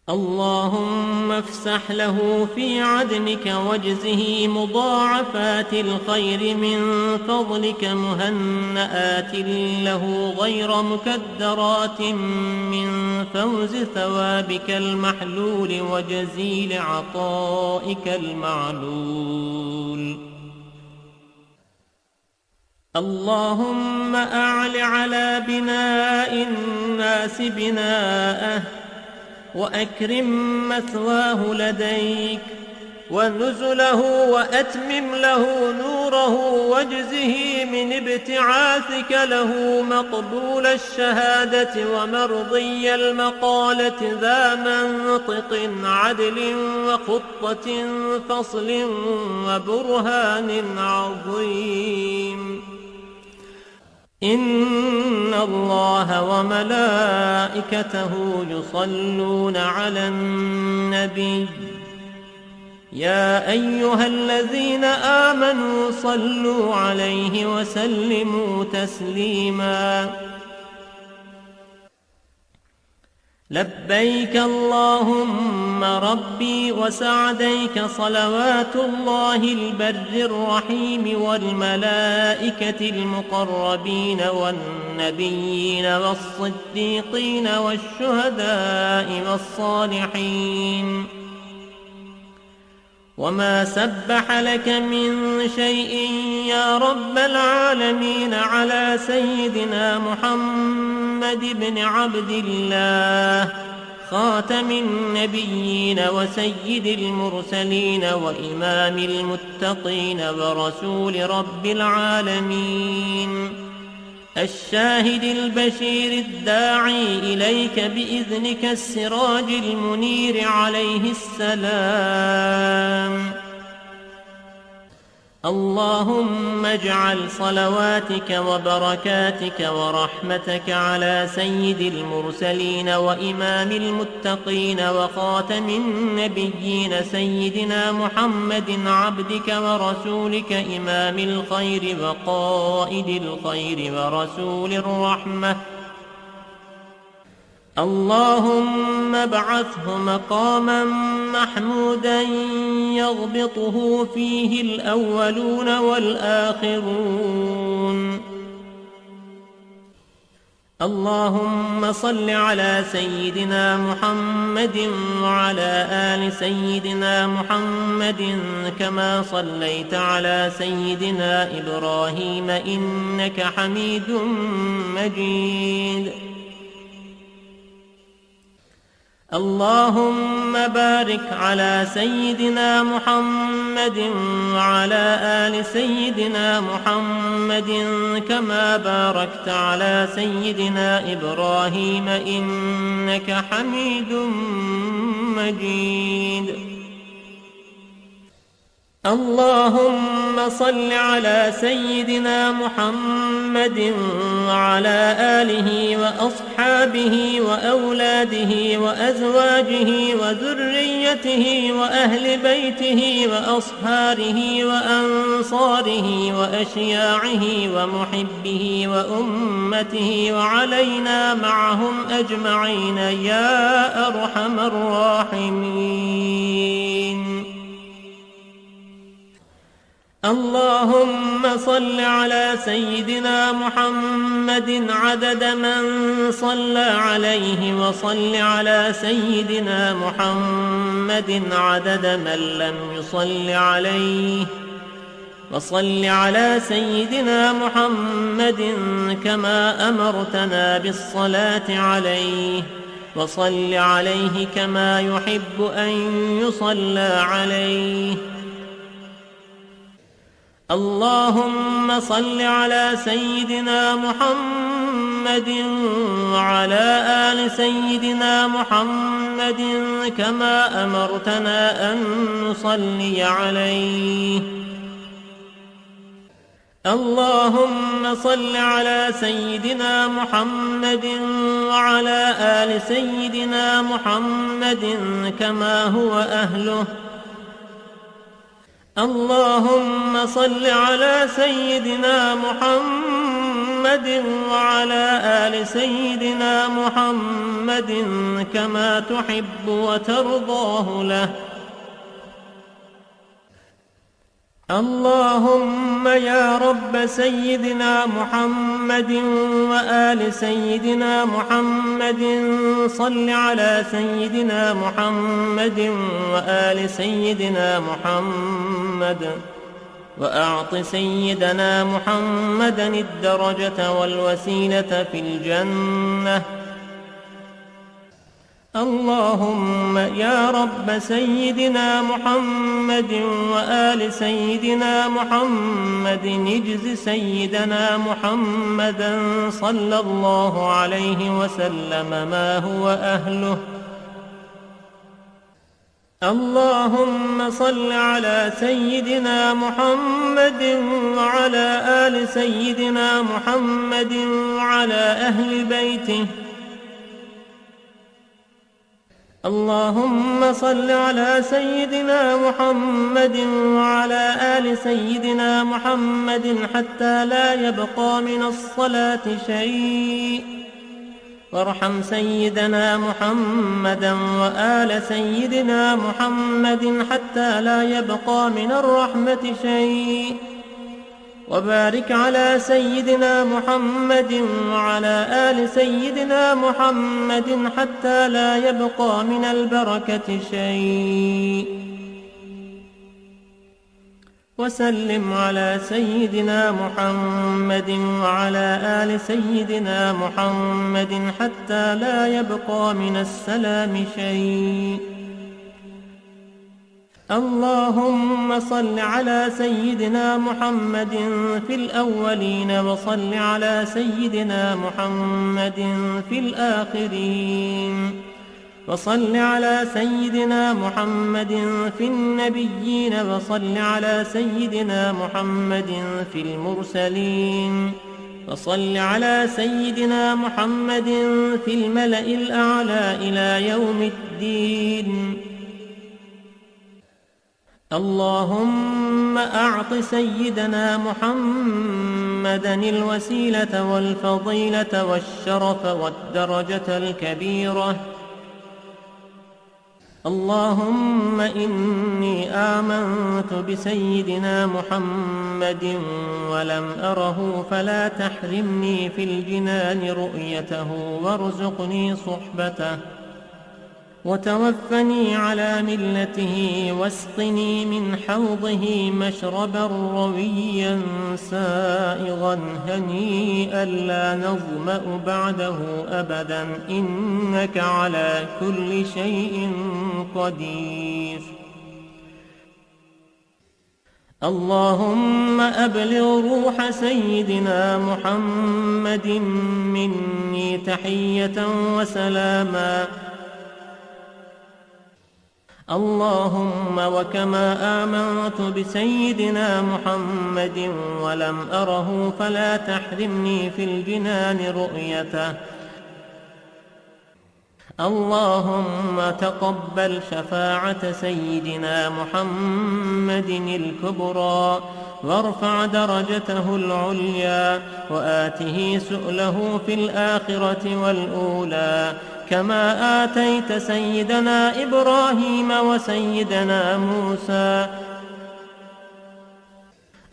اللهم افسح له في عدنك واجزه مضاعفات الخير من فضلك مهنآت له غير مكدرات من فوز ثوابك المحلول وجزيل عطائك المعلول اللهم أعل على بناء الناس بناءه وأكرم مثواه لديك ونزله وأتمم له نوره واجزه من ابتعاثك له مقبول الشهادة ومرضي المقالة ذا منطق عدل وخطة فصل وبرهان عظيم إن الله وملائكته يصلون على النبي يا أيها الذين آمنوا صلوا عليه وسلموا تسليما لبيك اللهم ربي وسعديك صلوات الله البر الرحيم والملائكة المقربين والنبيين والصديقين والشهداء والصالحين وما سبح لك من شيء يا رب العالمين على سيدنا محمد بن عبد الله خاتم النبيين وسيد المرسلين وإمام المتقين ورسول رب العالمين الشاهد البشير الداعي إليك بإذنك السراج المنير عليه السلام اللهم اجعل صلواتك وبركاتك ورحمتك على سيد المرسلين وإمام المتقين وخاتم النبيين سيدنا محمد عبدك ورسولك إمام الخير وقائد الخير ورسول الرحمة اللهم ابعثه مقاما محمودا يغبطه فيه الأولون والآخرون اللهم صل على سيدنا محمد وعلى آل سيدنا محمد كما صليت على سيدنا إبراهيم إنك حميد مجيد اللهم بارك على سيدنا محمد وعلى آل سيدنا محمد كما باركت على سيدنا إبراهيم إنك حميد مجيد اللهم صل على سيدنا محمد وعلى آله وأصحابه وأولاده وأزواجه وذريته وأهل بيته وأصهاره وأنصاره وأشياعه ومحبه وأمته وعلينا معهم أجمعين يا أرحم الراحمين. اللهم صل على سيدنا محمد عدد من صلى عليه، وصل على سيدنا محمد عدد من لم يصل عليه، وصل على سيدنا محمد كما أمرتنا بالصلاة عليه، وصل عليه كما يحب أن يصلى عليه. اللهم صل على سيدنا محمد وعلى آل سيدنا محمد كما أمرتنا أن نصلي عليه. اللهم صل على سيدنا محمد وعلى آل سيدنا محمد كما هو أهله. اللهم صل على سيدنا محمد وعلى آل سيدنا محمد كما تحب وترضاه له. اللهم يا رب سيدنا محمد وآل سيدنا محمد صل على سيدنا محمد وآل سيدنا محمد، وأعط سيدنا محمدا الدرجة والوسيلة في الجنة. اللهم يا رب سيدنا محمد وآل سيدنا محمد اجز سيدنا محمدا صلى الله عليه وسلم ما هو أهله. اللهم صل على سيدنا محمد وعلى آل سيدنا محمد وعلى أهل بيته. اللهم صل على سيدنا محمد وعلى آل سيدنا محمد حتى لا يبقى من الصلاة شيء، وارحم سيدنا محمدا وآل سيدنا محمد حتى لا يبقى من الرحمة شيء، وبارك على سيدنا محمد وعلى آل سيدنا محمد حتى لا يبقى من البركة شيء، وسلم على سيدنا محمد وعلى آل سيدنا محمد حتى لا يبقى من السلام شيء. اللهم صل على سيدنا محمد في الأولين، وصل على سيدنا محمد في الآخرين، وصل على سيدنا محمد في النبيين، وصل على سيدنا محمد في المرسلين، وصل على سيدنا محمد في الملأ الأعلى إلى يوم الدين. اللهم أعط سيدنا محمدا الوسيلة والفضيلة والشرف والدرجة الكبيرة. اللهم إني آمنت بسيدنا محمد ولم أره، فلا تحرمني في الجنان رؤيته، وارزقني صحبته، وتوفني على ملته، واسقني من حوضه مشربا رويا سائغا هنيئا لا نظمأ بعده أبدا، إنك على كل شيء قدير. اللهم أبلغ روح سيدنا محمد مني تحية وسلاما. اللهم وكما آمنت بسيدنا محمد ولم أره فلا تحرمني في الجنان رؤيته. اللهم تقبل شفاعة سيدنا محمد الكبرى وارفع درجته العليا وآته سؤله في الآخرة والأولى كما آتيت سيدنا إبراهيم وسيدنا موسى.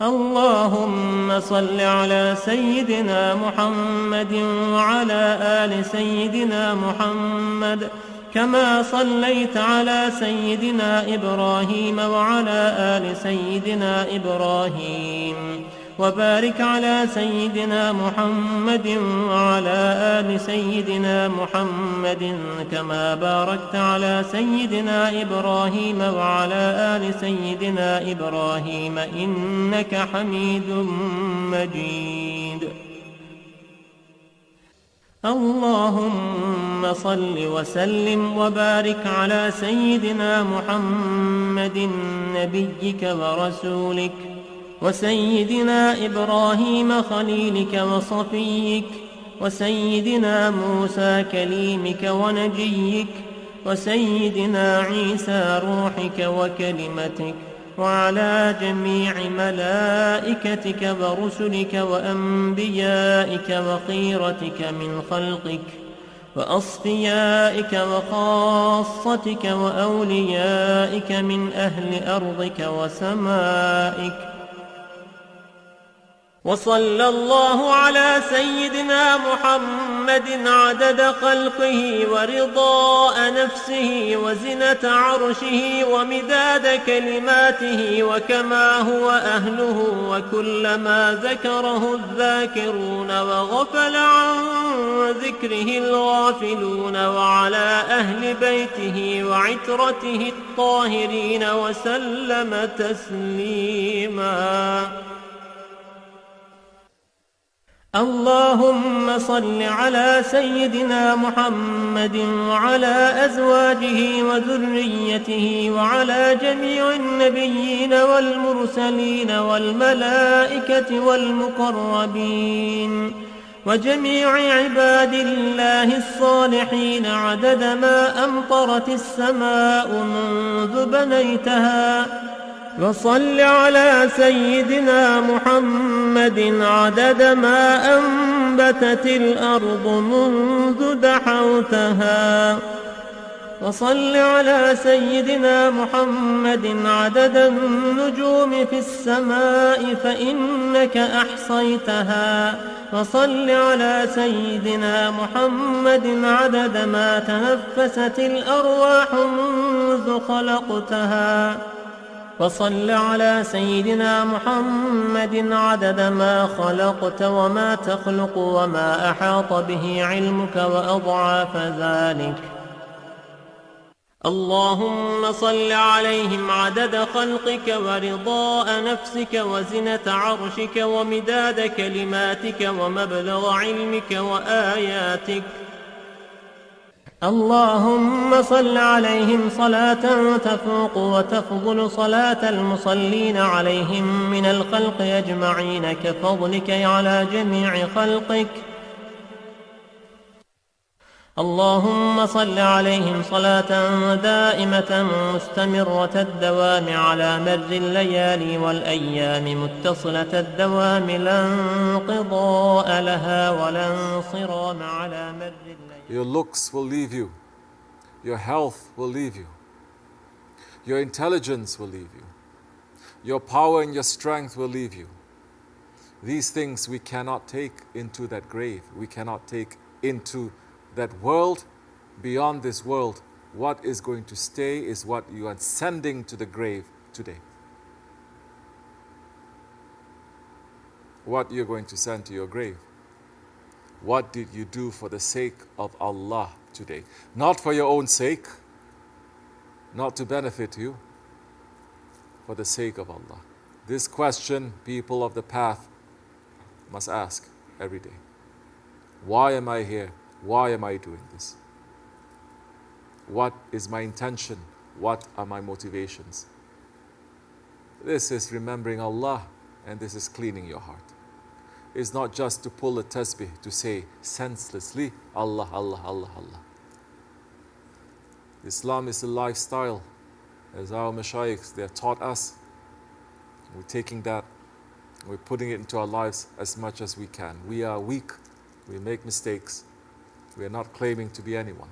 اللهم صل على سيدنا محمد وعلى آل سيدنا محمد كما صليت على سيدنا إبراهيم وعلى آل سيدنا إبراهيم، وبارك على سيدنا محمد وعلى آل سيدنا محمد كما باركت على سيدنا إبراهيم وعلى آل سيدنا إبراهيم إنك حميد مجيد. اللهم صل وسلم وبارك على سيدنا محمد نبيك ورسولك وسيدنا إبراهيم خليلك وصفيك وسيدنا موسى كليمك ونجيك وسيدنا عيسى روحك وكلمتك وعلى جميع ملائكتك ورسلك وأنبيائك وخيرتك من خلقك وأصفيائك وخاصتك وأوليائك من أهل أرضك وسمائك. وصلى الله على سيدنا محمد عدد خلقه ورضاء نفسه وزنة عرشه ومداد كلماته وكما هو أهله وكلما ذكره الذاكرون وغفل عن ذكره الغافلون وعلى أهل بيته وعترته الطاهرين وسلم تسليما. اللهم صل على سيدنا محمد وعلى أزواجه وذريته وعلى جميع النبيين والمرسلين والملائكة والمقربين وجميع عباد الله الصالحين عدد ما أمطرت السماء منذ بنيتها. وصل على سيدنا محمد عدد ما أنبتت الأرض منذ دحوتها. وصل على سيدنا محمد عدد النجوم في السماء فإنك أحصيتها. وصل على سيدنا محمد عدد ما تنفست الأرواح منذ خلقتها. وصل على سيدنا محمد عدد ما خلقت وما تخلق وما أحاط به علمك وأضعاف ذلك. اللهم صل عليهم عدد خلقك ورضاء نفسك وزنة عرشك ومداد كلماتك ومبلغ علمك وآياتك. اللهم صل عليهم صلاة تفوق وتفضل صلاة المصلين عليهم من الخلق أجمعين كفضلك على جميع خلقك. اللهم صل عليهم صلاة دائمة مستمرة الدوام على مر الليالي والأيام متصلة الدوام لا انقضاء لها ولا انصرام على مر الليالي. Your looks will leave you. Your health will leave you. Your intelligence will leave you. Your power and your strength will leave you. These things we cannot take into that grave. We cannot take into that world. Beyond this world, what is going to stay is what you are sending to the grave today. What you're going to send to your grave. What did you do for the sake of Allah today? Not for your own sake, not to benefit you, for the sake of Allah. This question people of the path must ask every day. Why am I here? Why am I doing this? What is my intention What are my motivations? This is remembering Allah, and this is cleaning your heart. It's not just to pull a tasbih to say senselessly, Allah, Allah, Allah, Allah. Islam is a lifestyle. As our mashayikh, they have taught us. We're taking that, we're putting it into our lives as much as we can. We are weak, we make mistakes. We are not claiming to be anyone,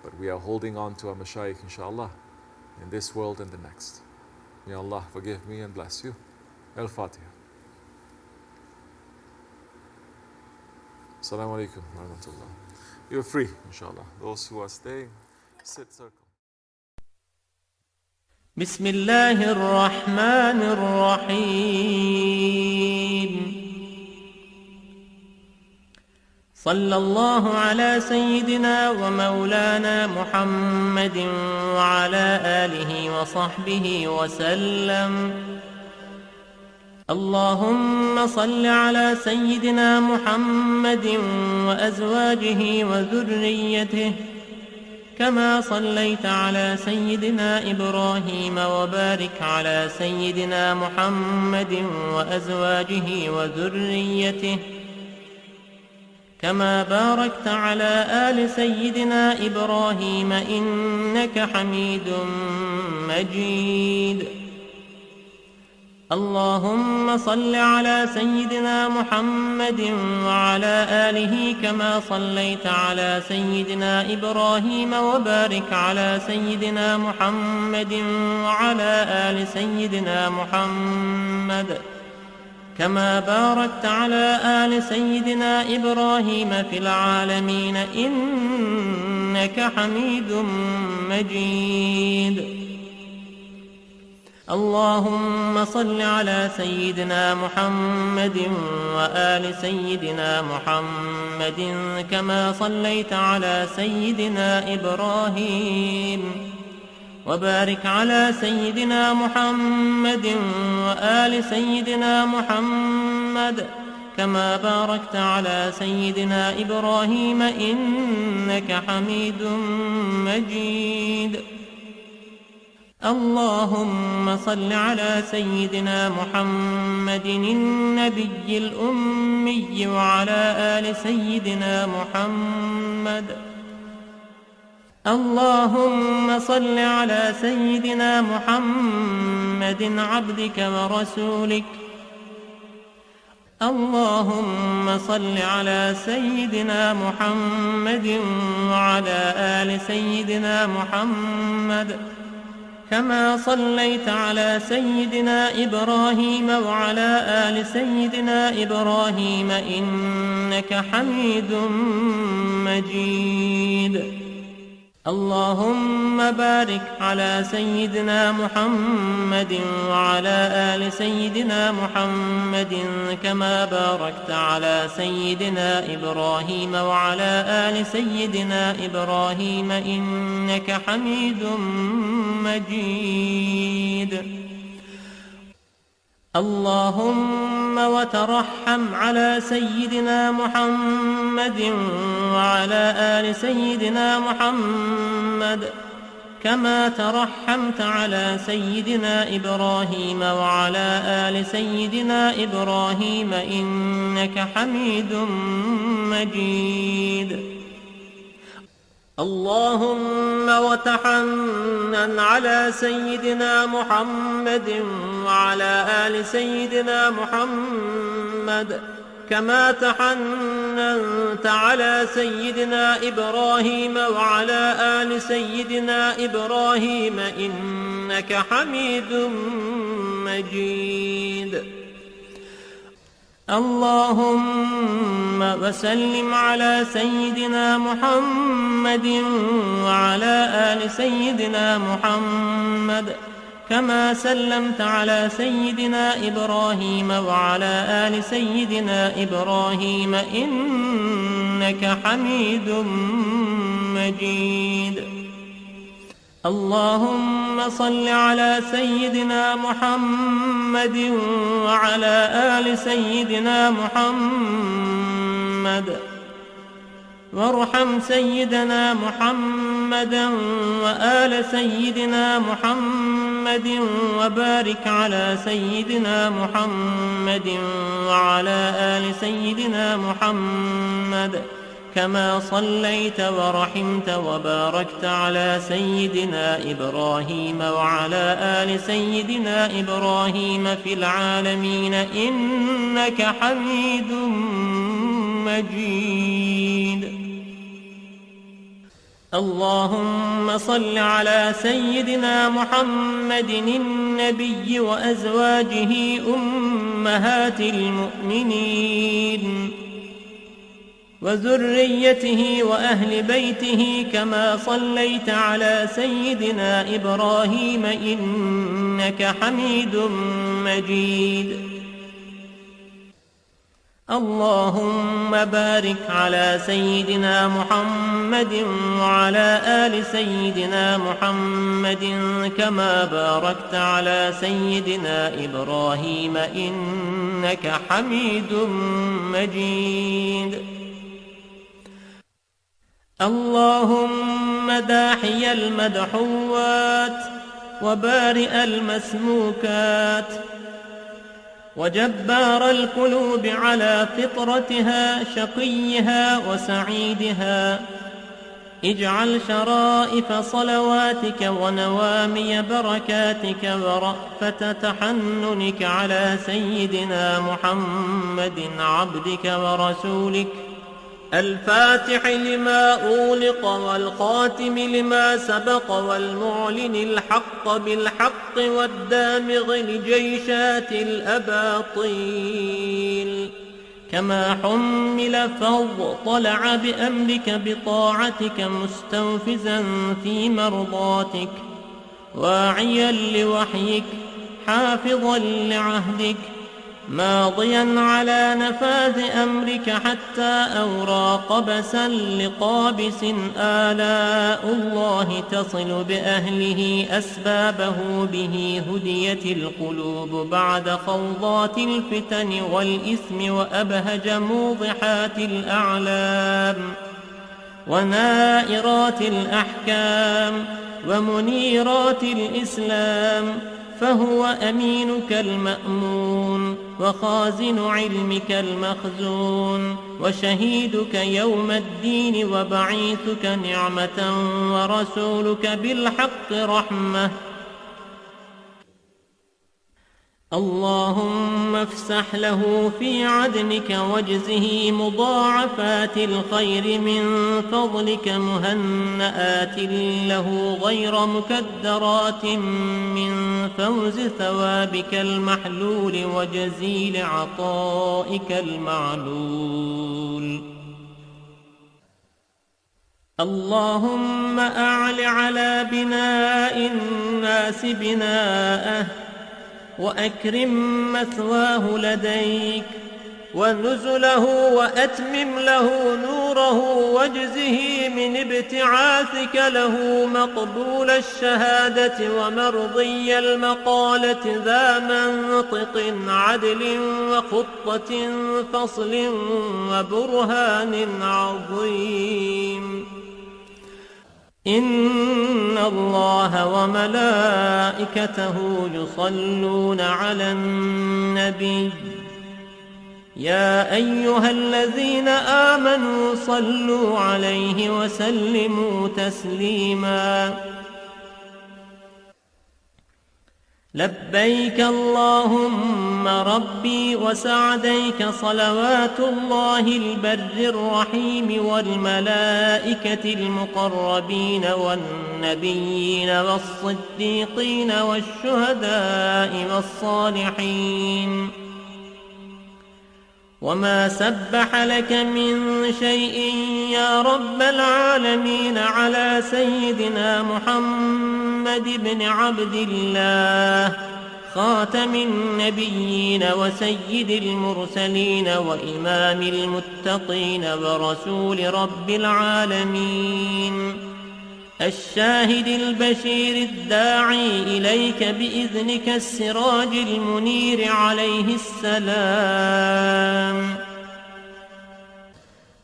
but we are holding on to our mashayikh, inshallah, in this world and the next. May Allah forgive me and bless you. Al-Fatiha. Assalamu alaikum wa rahmatullah. You're free, inshallah. Those who are staying, sit circle. BismillahirRahmanirRahim. صلى الله على سيدنا ومولانا محمد وعلى آله وصحبه وسلم. اللهم صل على سيدنا محمد وأزواجه وذريته كما صليت على سيدنا إبراهيم وبارك على سيدنا محمد وأزواجه وذريته كما باركت على آل سيدنا إبراهيم إنك حميد مجيد. اللهم صل على سيدنا محمد وعلى آله كما صليت على سيدنا إبراهيم وبارك على سيدنا محمد وعلى آل سيدنا محمد كما باركت على آل سيدنا إبراهيم في العالمين إنك حميد مجيد. اللهم صل على سيدنا محمد وآل سيدنا محمد كما صليت على سيدنا إبراهيم وبارك على سيدنا محمد وآل سيدنا محمد كما باركت على سيدنا إبراهيم إنك حميد مجيد. اللهم صل على سيدنا محمد النبي الأمي وعلى آل سيدنا محمد. اللهم صل على سيدنا محمد عبدك ورسولك. اللهم صل على سيدنا محمد وعلى آل سيدنا محمد كما صليت على سيدنا إبراهيم وعلى آل سيدنا إبراهيم إنك حميد مجيد. اللهم بارك على سيدنا محمد وعلى آل سيدنا محمد كما باركت على سيدنا إبراهيم وعلى آل سيدنا إبراهيم إنك حميد مجيد. اللهم وترحم على سيدنا محمد وعلى آل سيدنا محمد كما ترحمت على سيدنا إبراهيم وعلى آل سيدنا إبراهيم إنك حميد مجيد. اللهم وتحنن على سيدنا محمد وعلى آل سيدنا محمد كما تحننت على سيدنا إبراهيم وعلى آل سيدنا إبراهيم إنك حميد مجيد. اللهم وسلم على سيدنا محمد وعلى آل سيدنا محمد كما سلمت على سيدنا إبراهيم وعلى آل سيدنا إبراهيم إنك حميد مجيد. اللهم صل على سيدنا محمد وعلى آل سيدنا محمد وارحم سيدنا محمدا وآل سيدنا محمد وبارك على سيدنا محمد وعلى آل سيدنا محمد كما صليت ورحمت وباركت على سيدنا إبراهيم وعلى آل سيدنا إبراهيم في العالمين إنك حميد مجيد. اللهم صل على سيدنا محمد النبي وأزواجه أمهات المؤمنين وذريته وأهل بيته كما صليت على سيدنا إبراهيم إنك حميد مجيد. اللهم بارك على سيدنا محمد وعلى آل سيدنا محمد كما باركت على سيدنا إبراهيم إنك حميد مجيد. اللهم داحي المدحوات وبارئ المسموكات وجبار القلوب على فطرتها شقيها وسعيدها، اجعل شرائف صلواتك ونوامي بركاتك ورأفة تحننك على سيدنا محمد عبدك ورسولك الفاتح لما أغلق والخاتم لما سبق والمعلن الحق بالحق والدامغ لجيشات الأباطيل، كما حمل فاضطلع بأمرك بطاعتك مستنفذا في مرضاتك واعيا لوحيك حافظا لعهدك ماضيا على نفاذ أمرك حتى أورى قبسا لقابس آلاء الله تصل بأهله أسبابه به هديت القلوب بعد خوضات الفتن والإثم وأبهج موضحات الأعلام ونائرات الأحكام ومنيرات الإسلام، فهو أمينك المأمون وخازن علمك المخزون وشهيدك يوم الدين وبعيثك نعمة ورسولك بالحق رحمة. اللهم افسح له في عدنك واجزه مضاعفات الخير من فضلك مهنآت له غير مكدرات من فوز ثوابك المحلول وجزيل عطائك المعلول. اللهم أعل على بناء الناس بناءه وأكرم مثواه لديك ونزله وأتمم له نوره واجزه من ابتعاثك له مقبول الشهادة ومرضي المقالة ذا منطق عدل وخطة فصل وبرهان عظيم. إن الله وملائكته يصلون على النبي يا أيها الذين آمنوا صلوا عليه وسلموا تسليما. لبيك اللهم ربي وسعديك صلوات الله البر الرحيم والملائكة المقربين والنبيين والصديقين والشهداء والصالحين، وما سبح لك من شيء يا رب العالمين على سيدنا محمد بن عبد الله خاتم النبيين وسيد المرسلين وإمام المتقين ورسول رب العالمين، الشاهد البشير الداعي إليك بإذنك السراج المنير عليه السلام.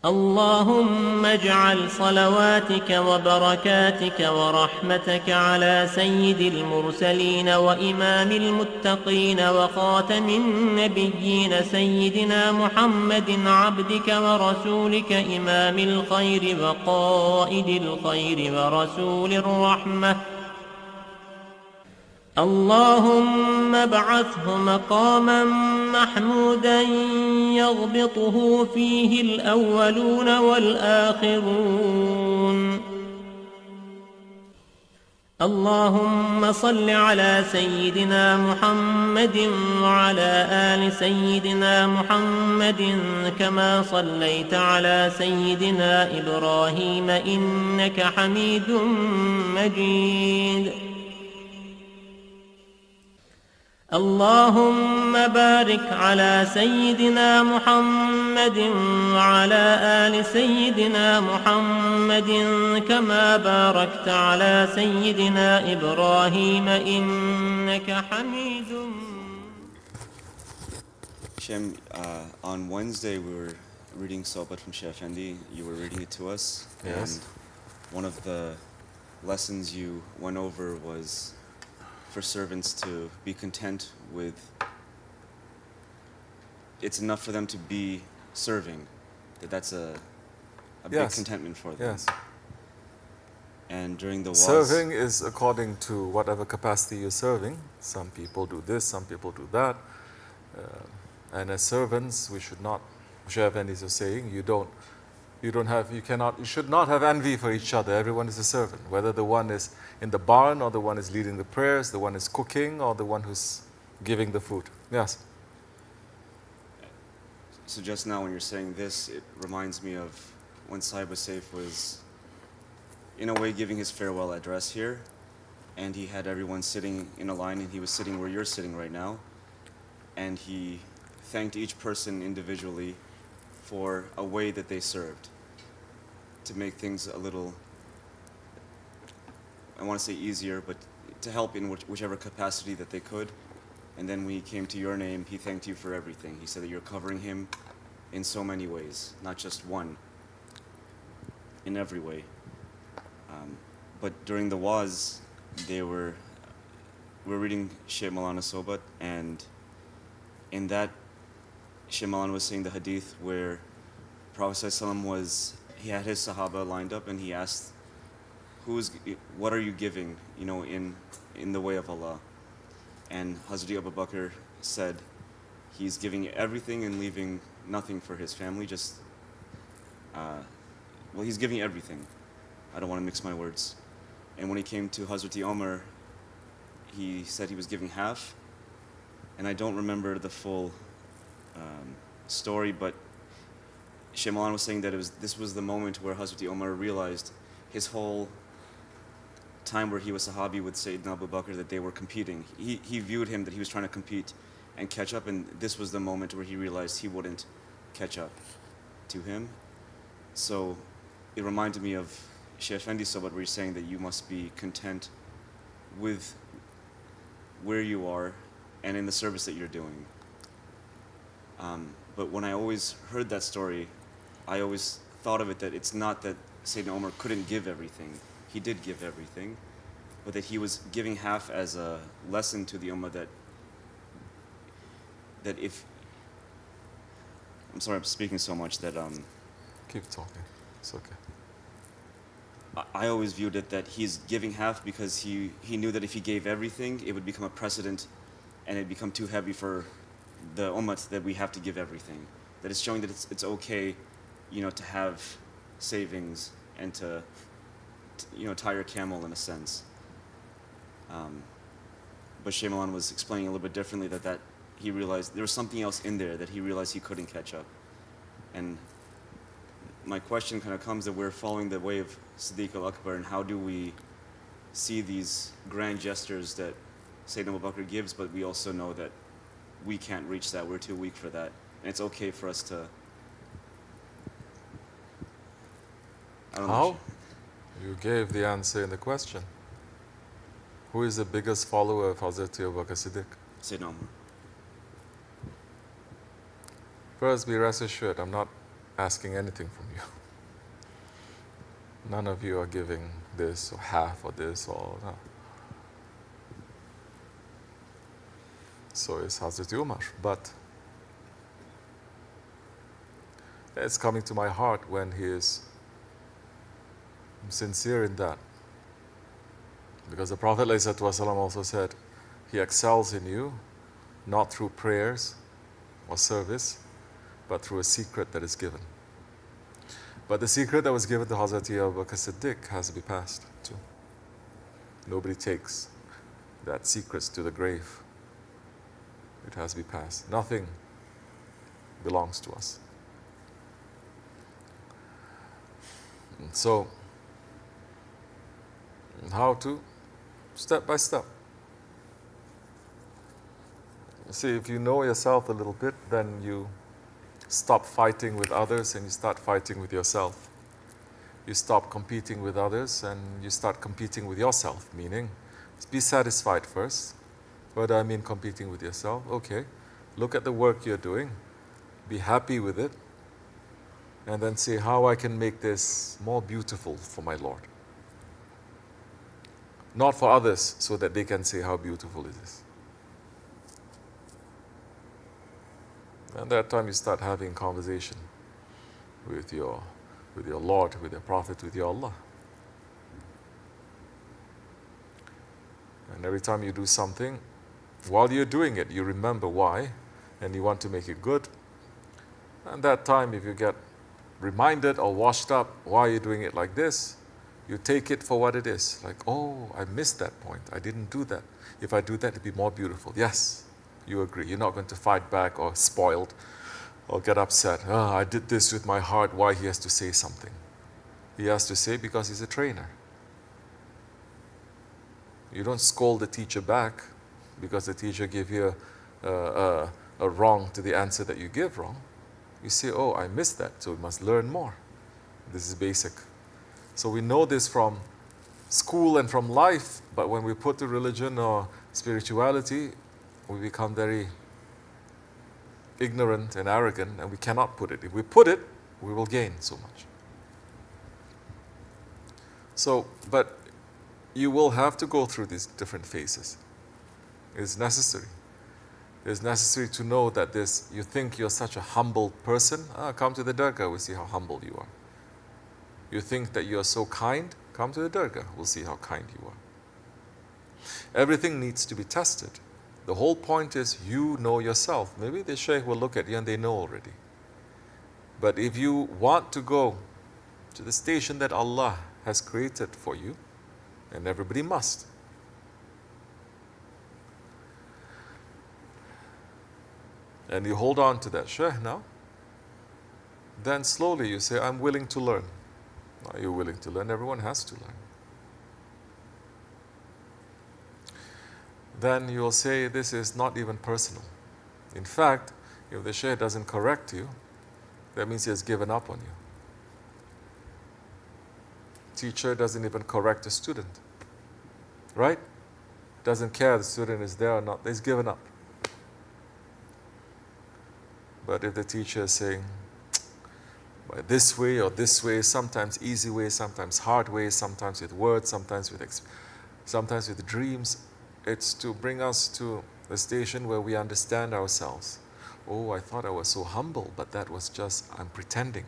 اللهم اجعل صلواتك وبركاتك ورحمتك على سيد المرسلين وإمام المتقين وخاتم النبيين سيدنا محمد عبدك ورسولك إمام الخير وقائد الخير ورسول الرحمة. اللهم ابعثه مقاما محمودا يغبطه فيه الأولون والآخرون. اللهم صل على سيدنا محمد وعلى آل سيدنا محمد كما صليت على سيدنا إبراهيم إنك حميد مجيد. اللهم بارك على سيدنا محمد وعلى آل سيدنا محمد كما باركت على سيدنا إبراهيم إنك حميد. Shem, on Wednesday we were reading Sohbat from Shaykh Efendi. You were reading it to us. Yes. And one of the lessons you went over was for servants to be content with, it's enough for them to be serving, that's a big Yes. contentment for them. Yes. And during the Serving is according to whatever capacity you're serving. Some people do this, some people do that. And as servants, we should not, Shaykh Effendi is saying, you should not have envy for each other. Everyone is a servant. Whether the one is in the barn, or the one is leading the prayers, the one is cooking, or the one who's giving the food. Yes. So just now when you're saying this, it reminds me of when SahibulSaif was, in a way, giving his farewell address here, and he had everyone sitting in a line, and he was sitting where you're sitting right now, and he thanked each person individually for a way that they served, to make things a little, I want to say easier, but to help in whichever capacity that they could. And then when he came to your name, he thanked you for everything. He said that you're covering him in so many ways, not just one, in every way. But during the waz, we're reading Shaykh Maulana Sohbat, and in that, Shaykh Maulana was saying the hadith where Prophet ﷺ he had his Sahaba lined up, and he asked, what are you giving, in the way of Allah? And Hazrat Abu Bakr said, he's giving everything and leaving nothing for his family, he's giving everything. I don't want to mix my words. And when he came to Hazrat Umar, he said he was giving half, and I don't remember the full story, but Shaykh Maulana was saying that this was the moment where Hazrat Umar realized his whole time where he was Sahabi with Sayyidina Abu Bakr, that they were competing. He viewed him that he was trying to compete and catch up, and this was the moment where he realized he wouldn't catch up to him. So it reminded me of Shaykh Effendi Sohbat, where he's saying that you must be content with where you are and in the service that you're doing. But when I always heard that story, I always thought of it that it's not that Sayyidina Umar couldn't give everything. He did give everything, but that he was giving half as a lesson to the Ummah that if, I'm sorry I'm speaking so much, that Keep talking. It's okay. I always viewed it that he's giving half because he knew that if he gave everything, it would become a precedent and it'd become too heavy for the Ummah that we have to give everything. That it's showing that it's okay, to have savings and to tie your camel in a sense. But Shaykh Maulana was explaining a little bit differently that he realized there was something else in there that he realized he couldn't catch up. And my question kind of comes that we're following the way of Siddiq al-Akbar, and how do we see these grand gestures that Sayyidina Abu Bakr gives, but we also know that we can't reach that, we're too weak for that. And it's okay for us to, I don't know. How? You gave the answer in the question. Who is the biggest follower of Hazrat Abu Bakr Siddiq? Sayyidina Umar. First, be rest assured, I'm not asking anything from you. None of you are giving this or half or this or no. So is Hazrat Umar. But it's coming to my heart when he is sincere in that. Because the Prophet ﷺ also said, he excels in you not through prayers or service, but through a secret that is given. But the secret that was given to Hazrat Abu Bakr Siddiq has to be passed too. Nobody takes that secrets to the grave. It has to be passed. Nothing belongs to us. And so, how to? Step by step. See, if you know yourself a little bit, then you stop fighting with others and you start fighting with yourself. You stop competing with others and you start competing with yourself, meaning be satisfied first. What do I mean competing with yourself? Okay, look at the work you're doing, be happy with it, and then say how I can make this more beautiful for my Lord. Not for others, so that they can say how beautiful it is. And that time you start having conversation with your Lord, with your Prophet, with your Allah. And every time you do something, while you're doing it, you remember why, and you want to make it good. And that time, if you get reminded or washed up why you're doing it like this, you take it for what it is. Like, oh, I missed that point. I didn't do that. If I do that, it'd be more beautiful. Yes, you agree. You're not going to fight back or spoiled or get upset. Oh, I did this with my heart. Why he has to say something? He has to say because he's a trainer. You don't scold the teacher back because the teacher gave you a wrong to the answer that you give wrong. You say, oh, I missed that, so we must learn more. This is basic. So we know this from school and from life, but when we put to religion or spirituality, we become very ignorant and arrogant, and we cannot put it. If we put it, we will gain so much. So, but you will have to go through these different phases. It's necessary. It's necessary to know that this, you think you're such a humble person, come to the Dergahı, we'll see how humble you are. You think that you're so kind, come to the Dergahı, we'll see how kind you are. Everything needs to be tested. The whole point is you know yourself. Maybe the Shaykh will look at you and they know already. But if you want to go to the station that Allah has created for you, and everybody must, and you hold on to that Shaykh now, then slowly you say, I'm willing to learn. Are you willing to learn? Everyone has to learn. Then you'll say, this is not even personal. In fact, if the Shaykh doesn't correct you, that means he has given up on you. Teacher doesn't even correct a student. Right? Doesn't care the student is there or not. He's given up. But if the teacher is saying, by this way, sometimes easy way, sometimes hard way, sometimes with words, sometimes with dreams, it's to bring us to a station where we understand ourselves. Oh, I thought I was so humble, but that was just, I'm pretending.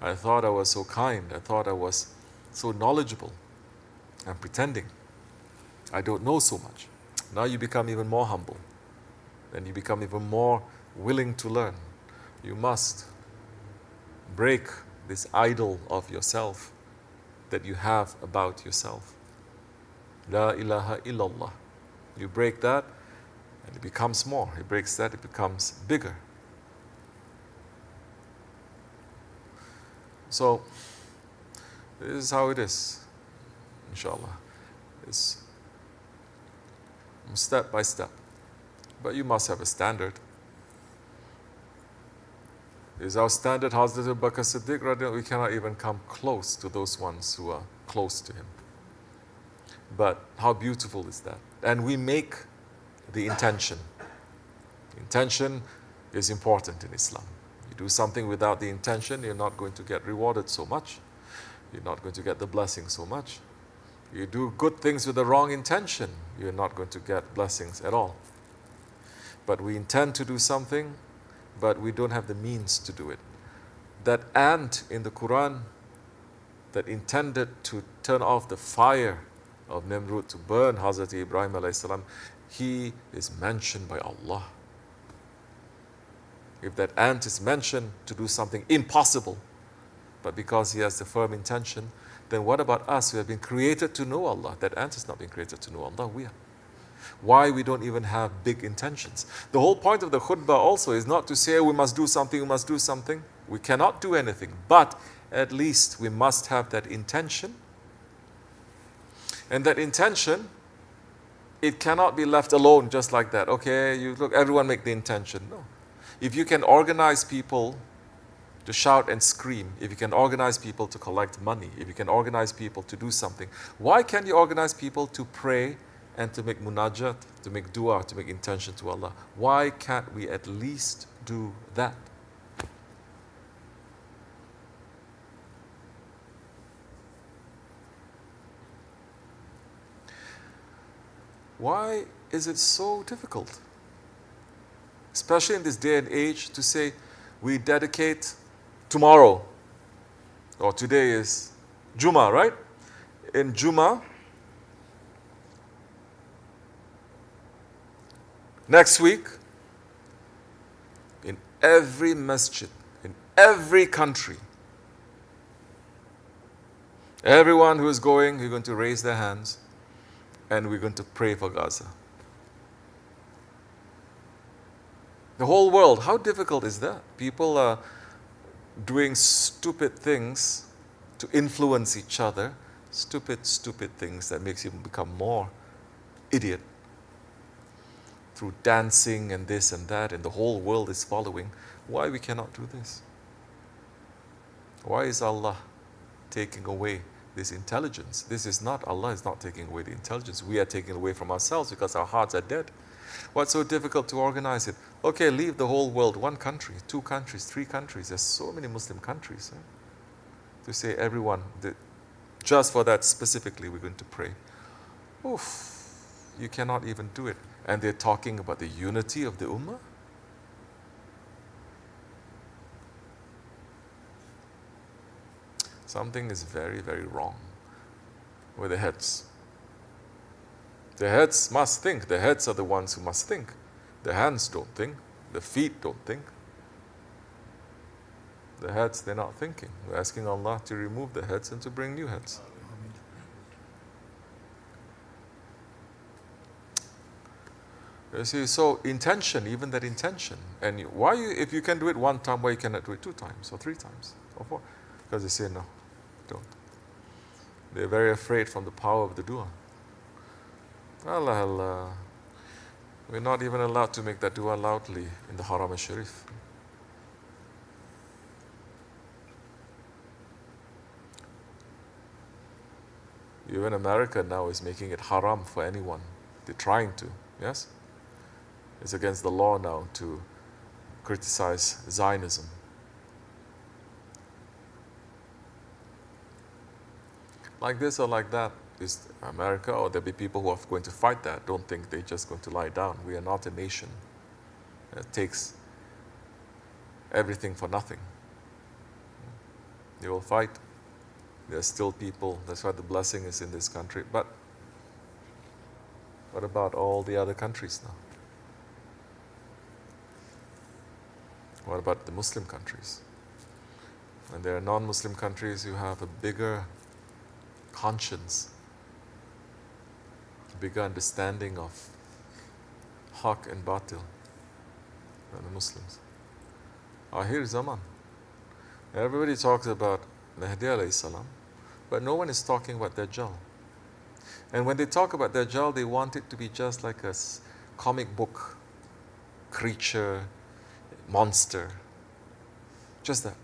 I thought I was so kind. I thought I was so knowledgeable. I'm pretending. I don't know so much. Now you become even more humble. Then you become even more willing to learn. You must break this idol of yourself that you have about yourself. La ilaha illallah. You break that and it becomes more. It breaks that, it becomes bigger. So, this is how it is, inshallah. It's step by step. But you must have a standard. Is our standard Hazrat Abu Bakr Siddiq? We cannot even come close to those ones who are close to him. But how beautiful is that? And we make the intention. Intention is important in Islam. You do something without the intention, you're not going to get rewarded so much. You're not going to get the blessing so much. You do good things with the wrong intention, you're not going to get blessings at all. But we intend to do something, but we don't have the means to do it. That ant in the Quran that intended to turn off the fire of Nimrud to burn Hazrat Ibrahim alayhi salam, he is mentioned by Allah. If that ant is mentioned to do something impossible, but because he has the firm intention, then what about us who have been created to know Allah? That ant has not been created to know Allah, we are. Why we don't even have big intentions? The whole point of the khutbah also is not to say we must do something, we must do something. We cannot do anything, but at least we must have that intention. And that intention, it cannot be left alone just like that. Okay, you look, everyone make the intention. No. If you can organize people to shout and scream, if you can organize people to collect money, if you can organize people to do something, why can't you organize people to pray and to make munajat, to make dua, to make intention to Allah? Why can't we at least do that? Why is it so difficult? Especially in this day and age, to say we dedicate tomorrow, or today is Jummah, right? In Jummah, next week, in every masjid, in every country, everyone who is going, you're going to raise their hands and we're going to pray for Gaza. The whole world, how difficult is that? People are doing stupid things to influence each other. Stupid things that makes you become more idiot. Through dancing and this and that, and the whole world is following. Why we cannot do this? Why is Allah taking away this intelligence? This is not, Allah is not taking away the intelligence. We are taking it away from ourselves because our hearts are dead. What's so difficult to organize it? Okay, leave the whole world, 1 country, 2 countries, 3 countries. There's so many Muslim countries. To say everyone, just for that specifically, we're going to pray. Oof, you cannot even do it. And they're talking about the unity of the Ummah? Something is very, very wrong with the heads. The heads must think. The heads are the ones who must think. The hands don't think. The feet don't think. The heads, they're not thinking. We're asking Allah to remove the heads and to bring new heads. You see, so intention, even that intention. And why if you can do it 1 time, why you cannot do it 2 times or 3 times or 4? Because they say no, don't. They're very afraid from the power of the dua. Allah, we're not even allowed to make that dua loudly in the Haram al-Sharif. Even America now is making it haram for anyone. They're trying to, yes? It's against the law now to criticize Zionism. Like this or like that is America, or there'll be people who are going to fight that. Don't think they're just going to lie down. We are not a nation that takes everything for nothing. They will fight. There are still people. That's why the blessing is in this country. But what about all the other countries now? What about the Muslim countries? And there are non-Muslim countries who have a bigger conscience, a bigger understanding of haq and batil than the Muslims. Ahir Zaman. Everybody talks about Mahdi alayhi salam, but no one is talking about Dajjal. And when they talk about Dajjal, they want it to be just like a comic book creature, monster. Just that.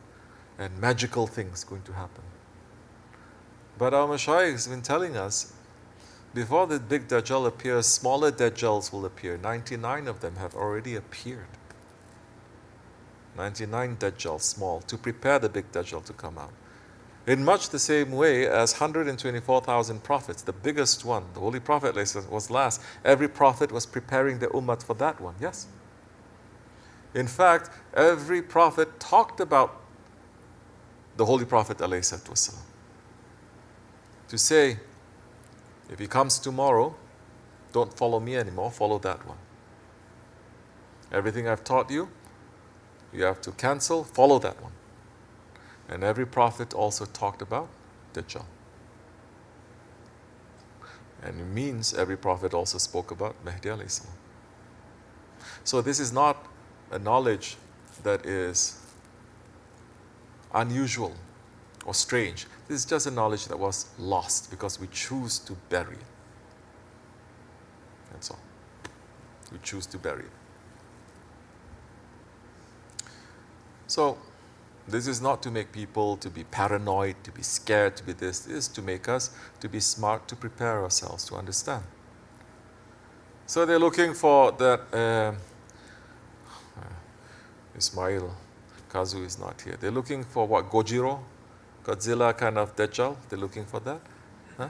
And magical things going to happen. But our Mashaykh has been telling us, before the big Dajjal appears, smaller Dajjals will appear. 99 of them have already appeared. 99 Dajjal small, to prepare the big Dajjal to come out. In much the same way as 124,000 prophets, the biggest one, the Holy Prophet was last. Every prophet was preparing the ummah for that one, yes? In fact, every prophet talked about the Holy Prophet ﷺ. To say, if he comes tomorrow, don't follow me anymore, follow that one. Everything I've taught you, you have to cancel, follow that one. And every prophet also talked about Dajjal. And it means every prophet also spoke about Mahdi alayhi salam. So this is not a knowledge that is unusual or strange. This is just a knowledge that was lost because we choose to bury it. That's all. We choose to bury it. So, this is not to make people to be paranoid, to be scared, to be this. This is to make us to be smart, to prepare ourselves, to understand. So they're looking for that. Ismail Kazu is not here. They're looking for what? Gojiro? Godzilla kind of Dajjal? They're looking for that? Huh?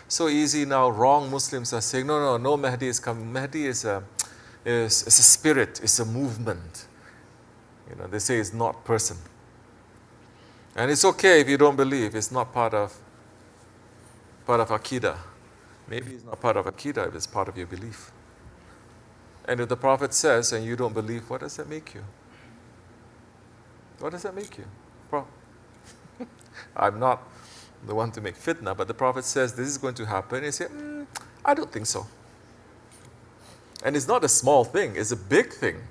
So easy now. Wrong Muslims are saying, no Mahdi is coming. Mahdi is a spirit, it's a movement. You know, they say it's not person. And it's okay if you don't believe. It's not part of Aqidah. Maybe it's not part of Aqidah if it's part of your belief. And if the Prophet says and you don't believe, what does that make you? What does that make you? I'm not the one to make fitna, but the Prophet says this is going to happen. And you say, I don't think so. And it's not a small thing, it's a big thing.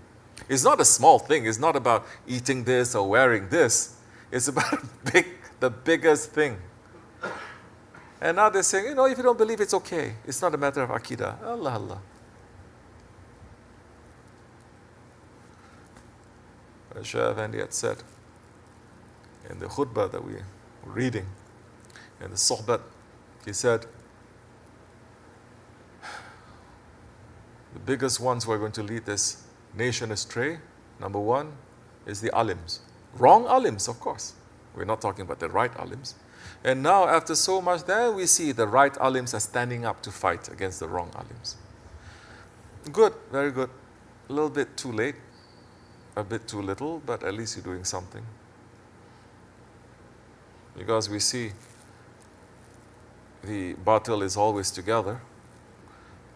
It's not a small thing. It's not about eating this or wearing this. It's about the biggest thing. And now they're saying, if you don't believe, it's okay. It's not a matter of Aqidah. Allah. Shaykh Efendi had said in the khutbah that we're reading, in the sohbat, he said, the biggest ones who are going to lead this nation astray, number one, is the alims. Wrong alims, of course. We're not talking about the right alims. And now, after so much, then we see the right alims are standing up to fight against the wrong alims. Good, very good. A little bit too late, a bit too little, but at least you're doing something. Because we see the batil is always together.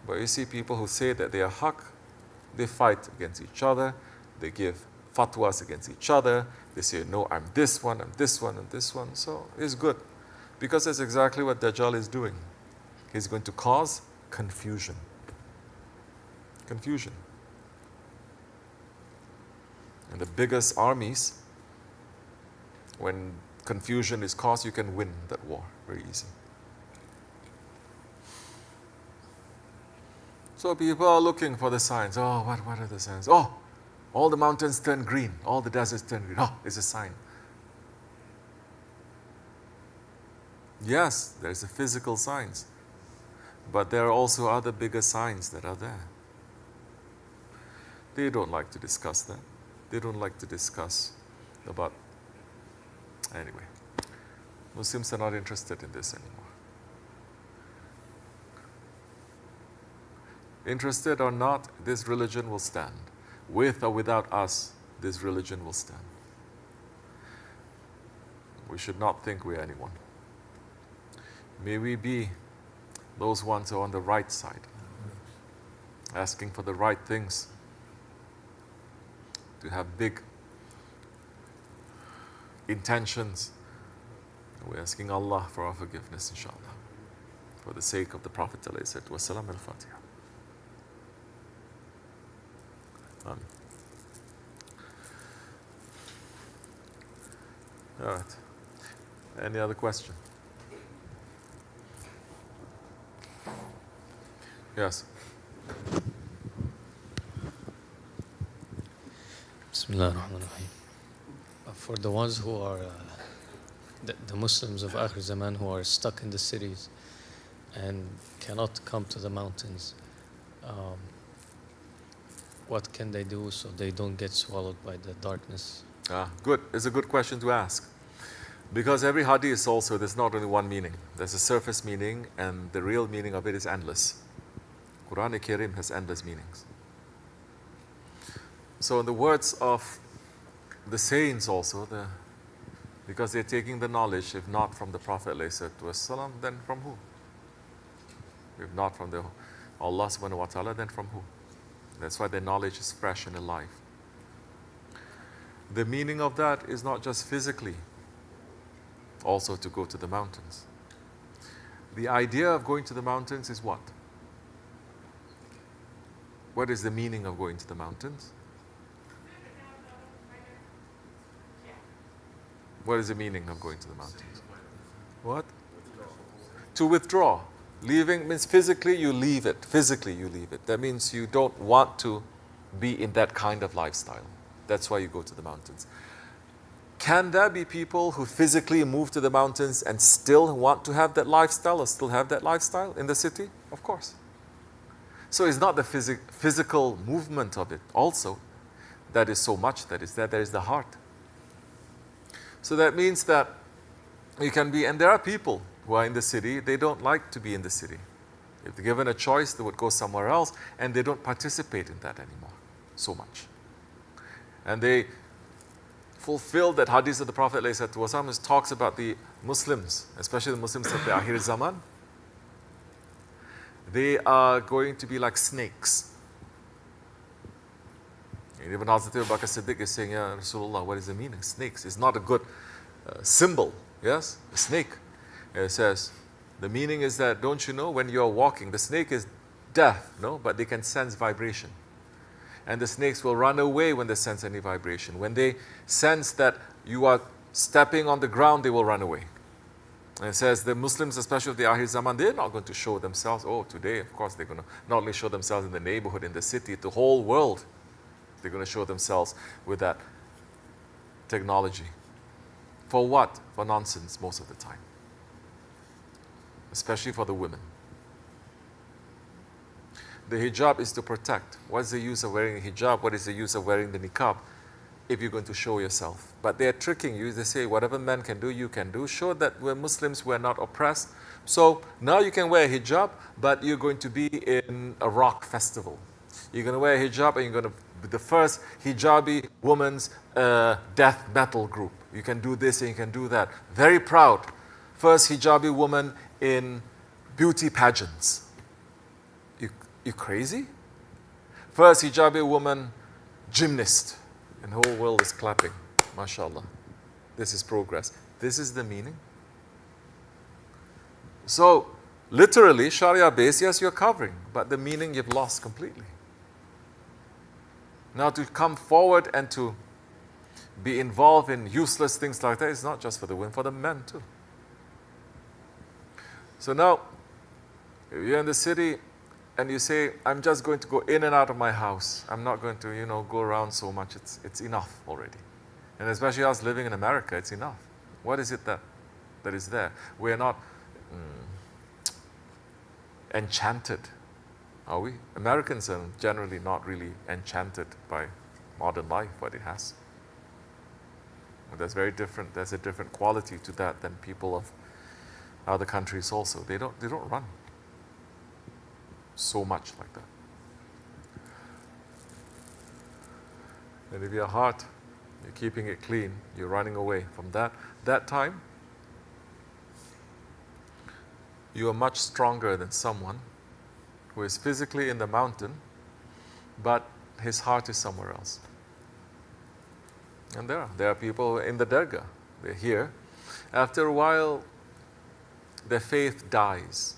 But you see people who say that they are haq, they fight against each other, they give fatwas against each other, they say, no, I'm this one, I'm this one, and this one. So it's good. Because that's exactly what Dajjal is doing. He's going to cause confusion. Confusion. And the biggest armies, when confusion is caused, you can win that war very easy. So people are looking for the signs. Oh, what are the signs? Oh, all the mountains turn green. All the deserts turn green. Oh, it's a sign. Yes, there's a physical signs. But there are also other bigger signs that are there. They don't like to discuss that. They don't like to discuss about... Anyway, Muslims are not interested in this anymore. Interested or not, this religion will stand. With or without us, this religion will stand. We should not think we're anyone. May we be those ones who are on the right side, asking for the right things, to have big intentions. We're asking Allah for our forgiveness, inshallah, for the sake of the Prophet ﷺ. Al-Fatiha. Amen. All right. Any other question? Yes. BismillahirRahmanirRahim. For the ones who are the Muslims of Akhir Zaman who are stuck in the cities and cannot come to the mountains, what can they do so they don't get swallowed by the darkness? Good. It's a good question to ask. Because every hadith also, there's not only one meaning. There's a surface meaning, and the real meaning of it is endless. Quran-e-Karim has endless meanings. So in the words of the saints also, because they're taking the knowledge, if not from the Prophet ﷺ, then from who? If not from Allah subhanahu wa ta'ala, then from who? That's why their knowledge is fresh and alive. The meaning of that is not just physically, also to go to the mountains. The idea of going to the mountains is what? What is the meaning of going to the mountains? What is the meaning of going to the mountains? What? To withdraw. Leaving means physically you leave it. Physically you leave it. That means you don't want to be in that kind of lifestyle. That's why you go to the mountains. Can there be people who physically move to the mountains and still want to have that lifestyle or still have that lifestyle in the city? Of course. So it's not the physical movement of it also that is so much that is there. There is the heart. So that means that you can be, and there are people who are in the city, they don't like to be in the city. If they're given a choice, they would go somewhere else, and they don't participate in that anymore so much. And they fulfill that hadith of the Prophet ﷺ, which talks about the Muslims, especially the Muslims of the Akhir Zaman. They are going to be like snakes. And even Hazrat Abu Bakr Siddiq is saying, Ya Rasulullah, what is the meaning? Snakes is not a good symbol. Yes, a snake. It says, the meaning is that, don't you know, when you're walking, the snake is deaf, no? But they can sense vibration. And the snakes will run away when they sense any vibration. When they sense that you are stepping on the ground, they will run away. And it says the Muslims, especially of the Akhir Zaman, they're not going to show themselves. Oh, today, of course, they're going to not only show themselves in the neighborhood, in the city, the whole world. They're going to show themselves with that technology. For what? For nonsense most of the time. Especially for the women. The hijab is to protect. What's the use of wearing a hijab? What is the use of wearing the niqab if you're going to show yourself? But they're tricking you. They say, whatever men can do, you can do. Show that we're Muslims, we're not oppressed. So now you can wear a hijab, but you're going to be in a rock festival. You're going to wear a hijab and you're going to be the first hijabi woman's death metal group. You can do this and you can do that. Very proud. First hijabi woman in beauty pageants. You crazy? First hijabi woman gymnast. And the whole world is clapping. MashaAllah. This is progress. This is the meaning. So, literally, Sharia based, yes, you're covering. But the meaning you've lost completely. Now to come forward and to be involved in useless things like that is not just for the women, for the men too. So now, if you're in the city and you say, I'm just going to go in and out of my house. I'm not going to, go around so much. It's enough already. And especially us living in America, it's enough. What is it that is there? We're not enchanted, are we? Americans are generally not really enchanted by modern life, what it has. There's a different quality to that than people of other countries also. They don't run so much like that. And if your heart, you're keeping it clean, you're running away from that time, you are much stronger than someone who is physically in the mountain, but his heart is somewhere else. And there are people in the Dergah. They're here. After a while, their faith dies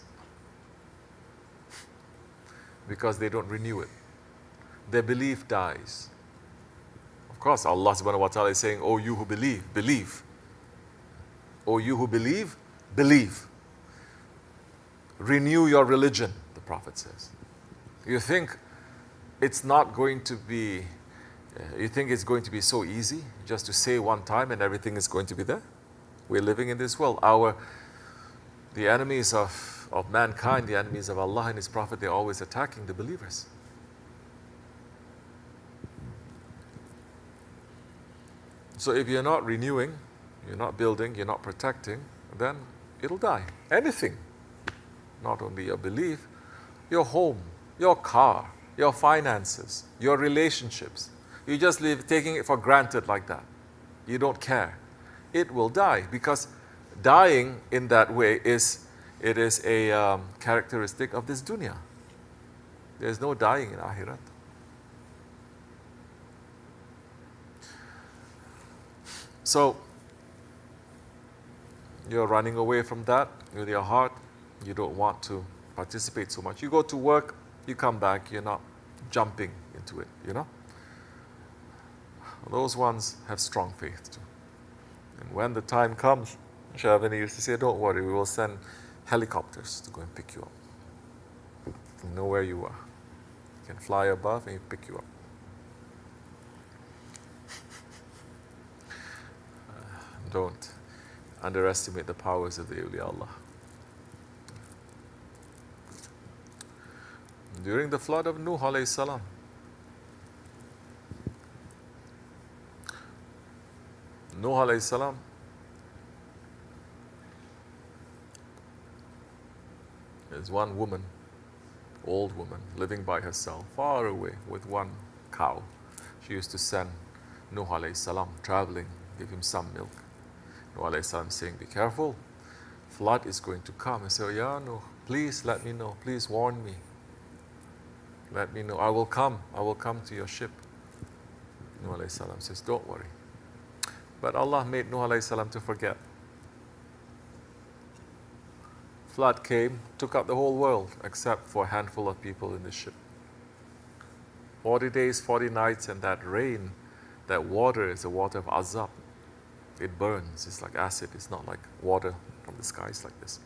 because they don't renew it. Their belief dies. Of course, Allah subhanahu wa ta'ala is saying, oh, you who believe, believe. Oh, you who believe, believe. Renew your religion, the Prophet says. You think it's not going to be, you think it's going to be so easy just to say one time and everything is going to be there? We're living in this world. The enemies of mankind, the enemies of Allah and His Prophet, they're always attacking the believers. So if you're not renewing, you're not building, you're not protecting, then it'll die. Anything. Not only your belief, your home, your car, your finances, your relationships. You just live taking it for granted like that. You don't care. It will die, because dying in that way is a characteristic of this dunya. There's no dying in Akhirat. So, you're running away from that with your heart. You don't want to participate so much. You go to work, you come back, you're not jumping into it, you know. Those ones have strong faith too. And when the time comes, Shavani used to say, don't worry, we will send helicopters to go and pick you up. You know where you are. You can fly above and you pick you up. Don't underestimate the powers of the awliya Allah. During the flood of Nuh alayhi salam, Nuh alayhi salam is one woman, old woman, living by herself, far away with one cow. She used to send Nuh alayhi salam traveling, give him some milk. Nuh alayhi salam saying, be careful, flood is going to come. I say, yeah, Nuh, please let me know, please warn me. Let me know, I will come to your ship. Nuh alayhi salam says, don't worry. But Allah made Nuh alayhi salam to forget. Flood came, took out the whole world, except for a handful of people in the ship. 40 days, 40 nights, and that rain, that water is the water of azab. It burns, it's like acid, it's not like water from the skies like this.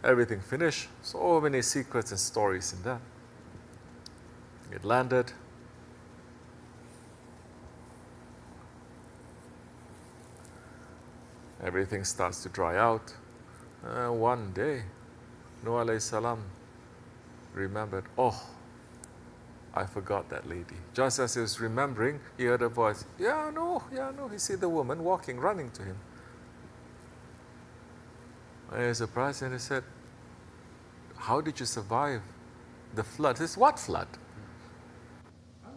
Everything finished, so many secrets and stories in that. It landed. Everything starts to dry out. One day, Nuh alayhi salam remembered, oh, I forgot that lady. Just as he was remembering, he heard a voice, yeah, no. He see the woman walking, running to him. And he was surprised and he said, how did you survive the flood? He said, what flood? I'm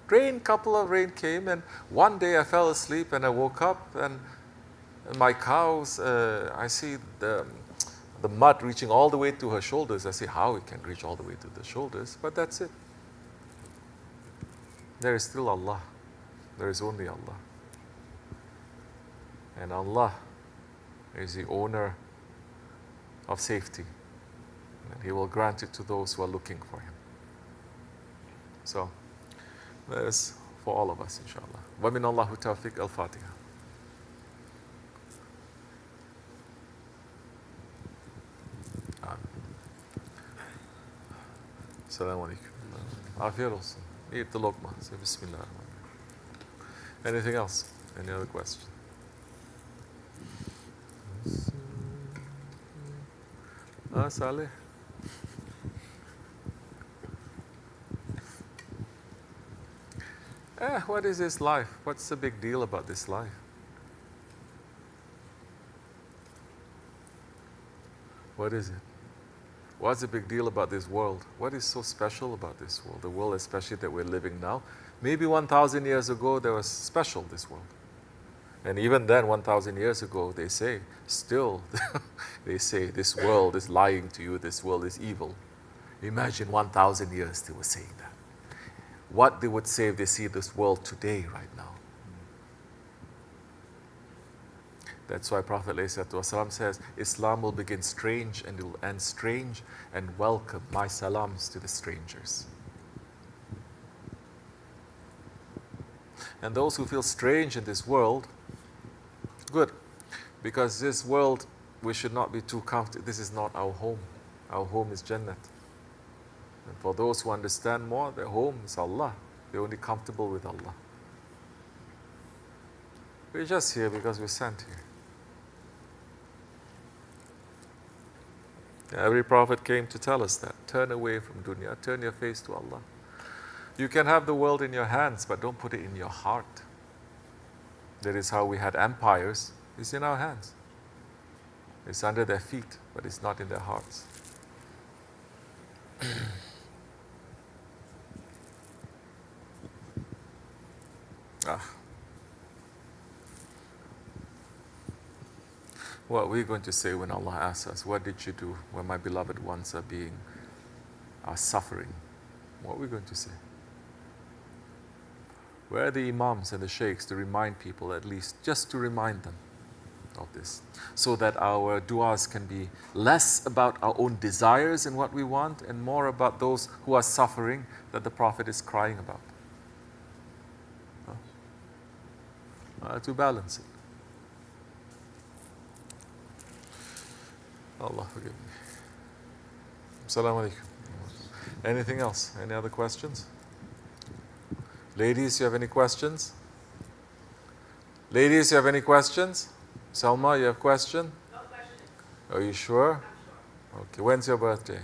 waiting. Couple of rain came, and one day I fell asleep and I woke up and my cows, I see the mud reaching all the way to her shoulders. I see how it can reach all the way to the shoulders, but that's it. There is still Allah. There is only Allah. And Allah is the owner of safety. And He will grant it to those who are looking for Him. So, that is for all of us, inshallah. Wa min Allahu tawfiq al-Fatiha. Assalamu alaikum. Afiyat olsun. Eat the Lokman. Say BismillahirRahmanirRahim. Anything else? Any other question? Saleh? What is this life? What's the big deal about this life? What is it? What's the big deal about this world? What is so special about this world? The world especially that we're living now. Maybe 1,000 years ago there was special, this world. And even then, 1,000 years ago, they say, still, they say, this world is lying to you, this world is evil. Imagine 1,000 years they were saying that. What they would say if they see this world today, right now. That's why Prophet ﷺ says, Islam will begin strange and it will end strange, and welcome my salams to the strangers. And those who feel strange in this world, good. Because this world, we should not be too comfortable. This is not our home. Our home is Jannat. And for those who understand more, their home is Allah. They're only comfortable with Allah. We're just here because we're sent here. Every prophet came to tell us that. Turn away from dunya. Turn your face to Allah. You can have the world in your hands, but don't put it in your heart. That is how we had empires. It's in our hands. It's under their feet, but it's not in their hearts. What are we going to say when Allah asks us, what did you do when my beloved ones are suffering? What are we going to say? Where are the imams and the sheikhs to remind people, at least, just to remind them of this, so that our du'as can be less about our own desires and what we want, and more about those who are suffering that the Prophet is crying about. To balance it. Allah forgive me. Assalamu alaikum. Anything else? Any other questions? Ladies, you have any questions? Ladies, you have any questions? Salma, you have a question? No question. Are you sure? I'm sure. Okay. When's your birthday?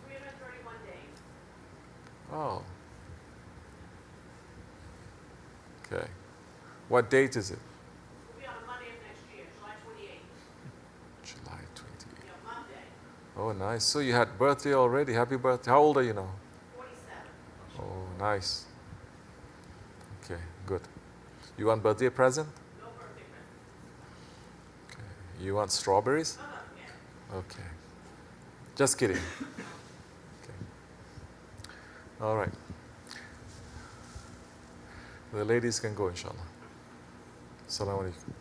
331 days. Oh. Okay. What date is it? We'll be on a Monday of next year, July 28th. July 28th. Yeah, Monday. Oh, nice. So you had birthday already. Happy birthday. How old are you now? 47. Oh, nice. Okay, good. You want birthday present? No birthday present. Okay. You want strawberries? Yeah. Okay. Just kidding. Okay. All right. The ladies can go, inshallah. Assalamu alaikum.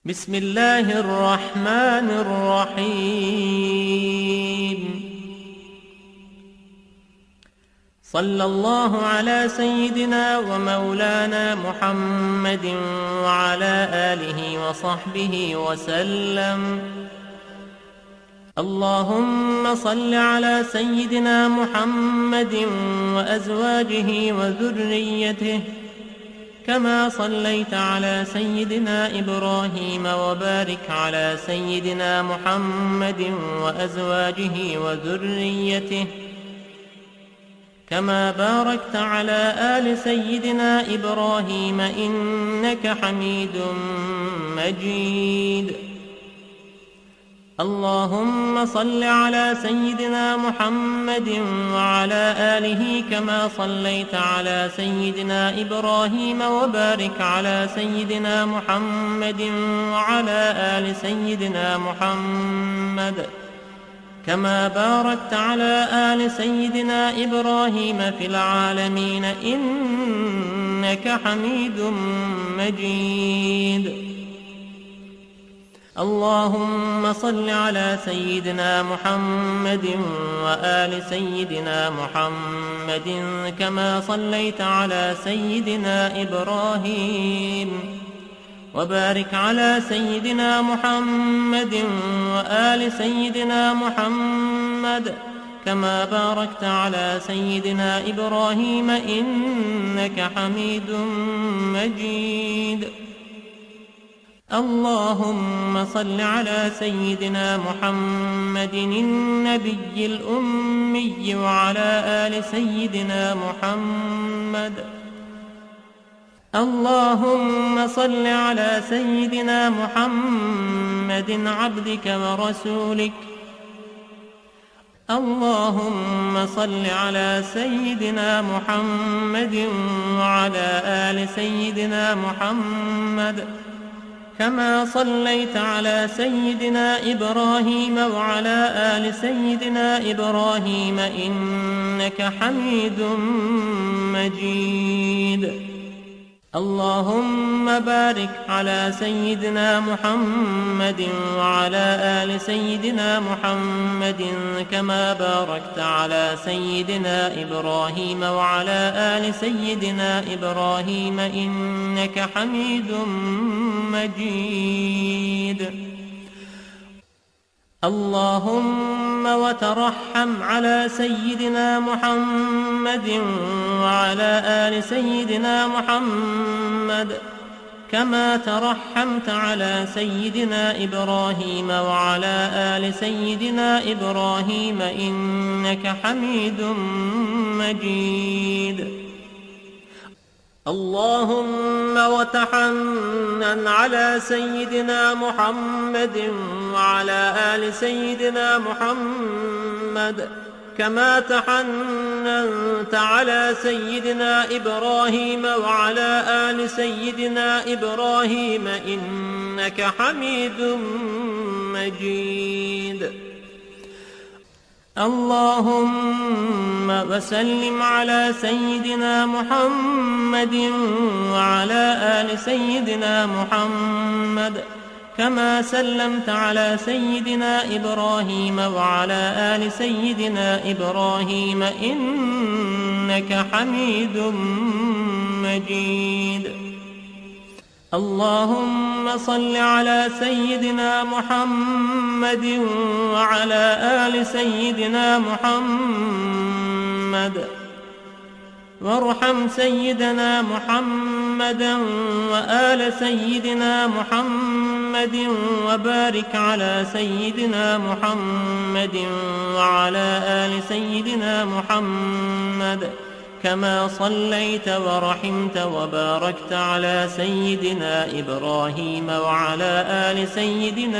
بسم الله الرحمن الرحيم صلى الله على سيدنا ومولانا محمد وعلى آله وصحبه وسلم اللهم صل على سيدنا محمد وأزواجه وذريته كما صليت على سيدنا إبراهيم وبارك على سيدنا محمد وأزواجه وذريته كما باركت على آل سيدنا إبراهيم إنك حميد مجيد اللهم صل على سيدنا محمد وعلى آله كما صليت على سيدنا إبراهيم وبارك على سيدنا محمد وعلى آل سيدنا محمد كما باركت على آل سيدنا إبراهيم في العالمين إنك حميد مجيد اللهم صل على سيدنا محمد وآل سيدنا محمد كما صليت على سيدنا إبراهيم وبارك على سيدنا محمد وآل سيدنا محمد كما باركت على سيدنا إبراهيم إنك حميد مجيد اللهم صل على سيدنا محمد النبي الأمي وعلى آل سيدنا محمد اللهم صل على سيدنا محمد عبدك ورسولك اللهم صل على سيدنا محمد وعلى آل سيدنا محمد كما صليت على سيدنا إبراهيم وعلى آل سيدنا إبراهيم إنك حميد مجيد اللهم بارك على سيدنا محمد وعلى آل سيدنا محمد كما باركت على سيدنا إبراهيم وعلى آل سيدنا إبراهيم إنك حميد مجيد اللهم وترحم على سيدنا محمد وعلى آل سيدنا محمد كما ترحمت على سيدنا إبراهيم وعلى آل سيدنا إبراهيم إنك حميد مجيد. اللهم وتحنن على سيدنا محمد وعلى آل سيدنا محمد كما تحننت على سيدنا إبراهيم وعلى آل سيدنا إبراهيم إنك حميد مجيد. اللهم وسلم على سيدنا محمد وعلى آل سيدنا محمد كما سلمت على سيدنا إبراهيم وعلى آل سيدنا إبراهيم إنك حميد مجيد. اللهم صل على سيدنا محمد وعلى آل سيدنا محمد وارحم سيدنا محمدا وآل سيدنا محمد وبارك على سيدنا محمد وعلى آل سيدنا محمد كما صليت ورحمت وباركت على سيدنا إبراهيم وعلى آل سيدنا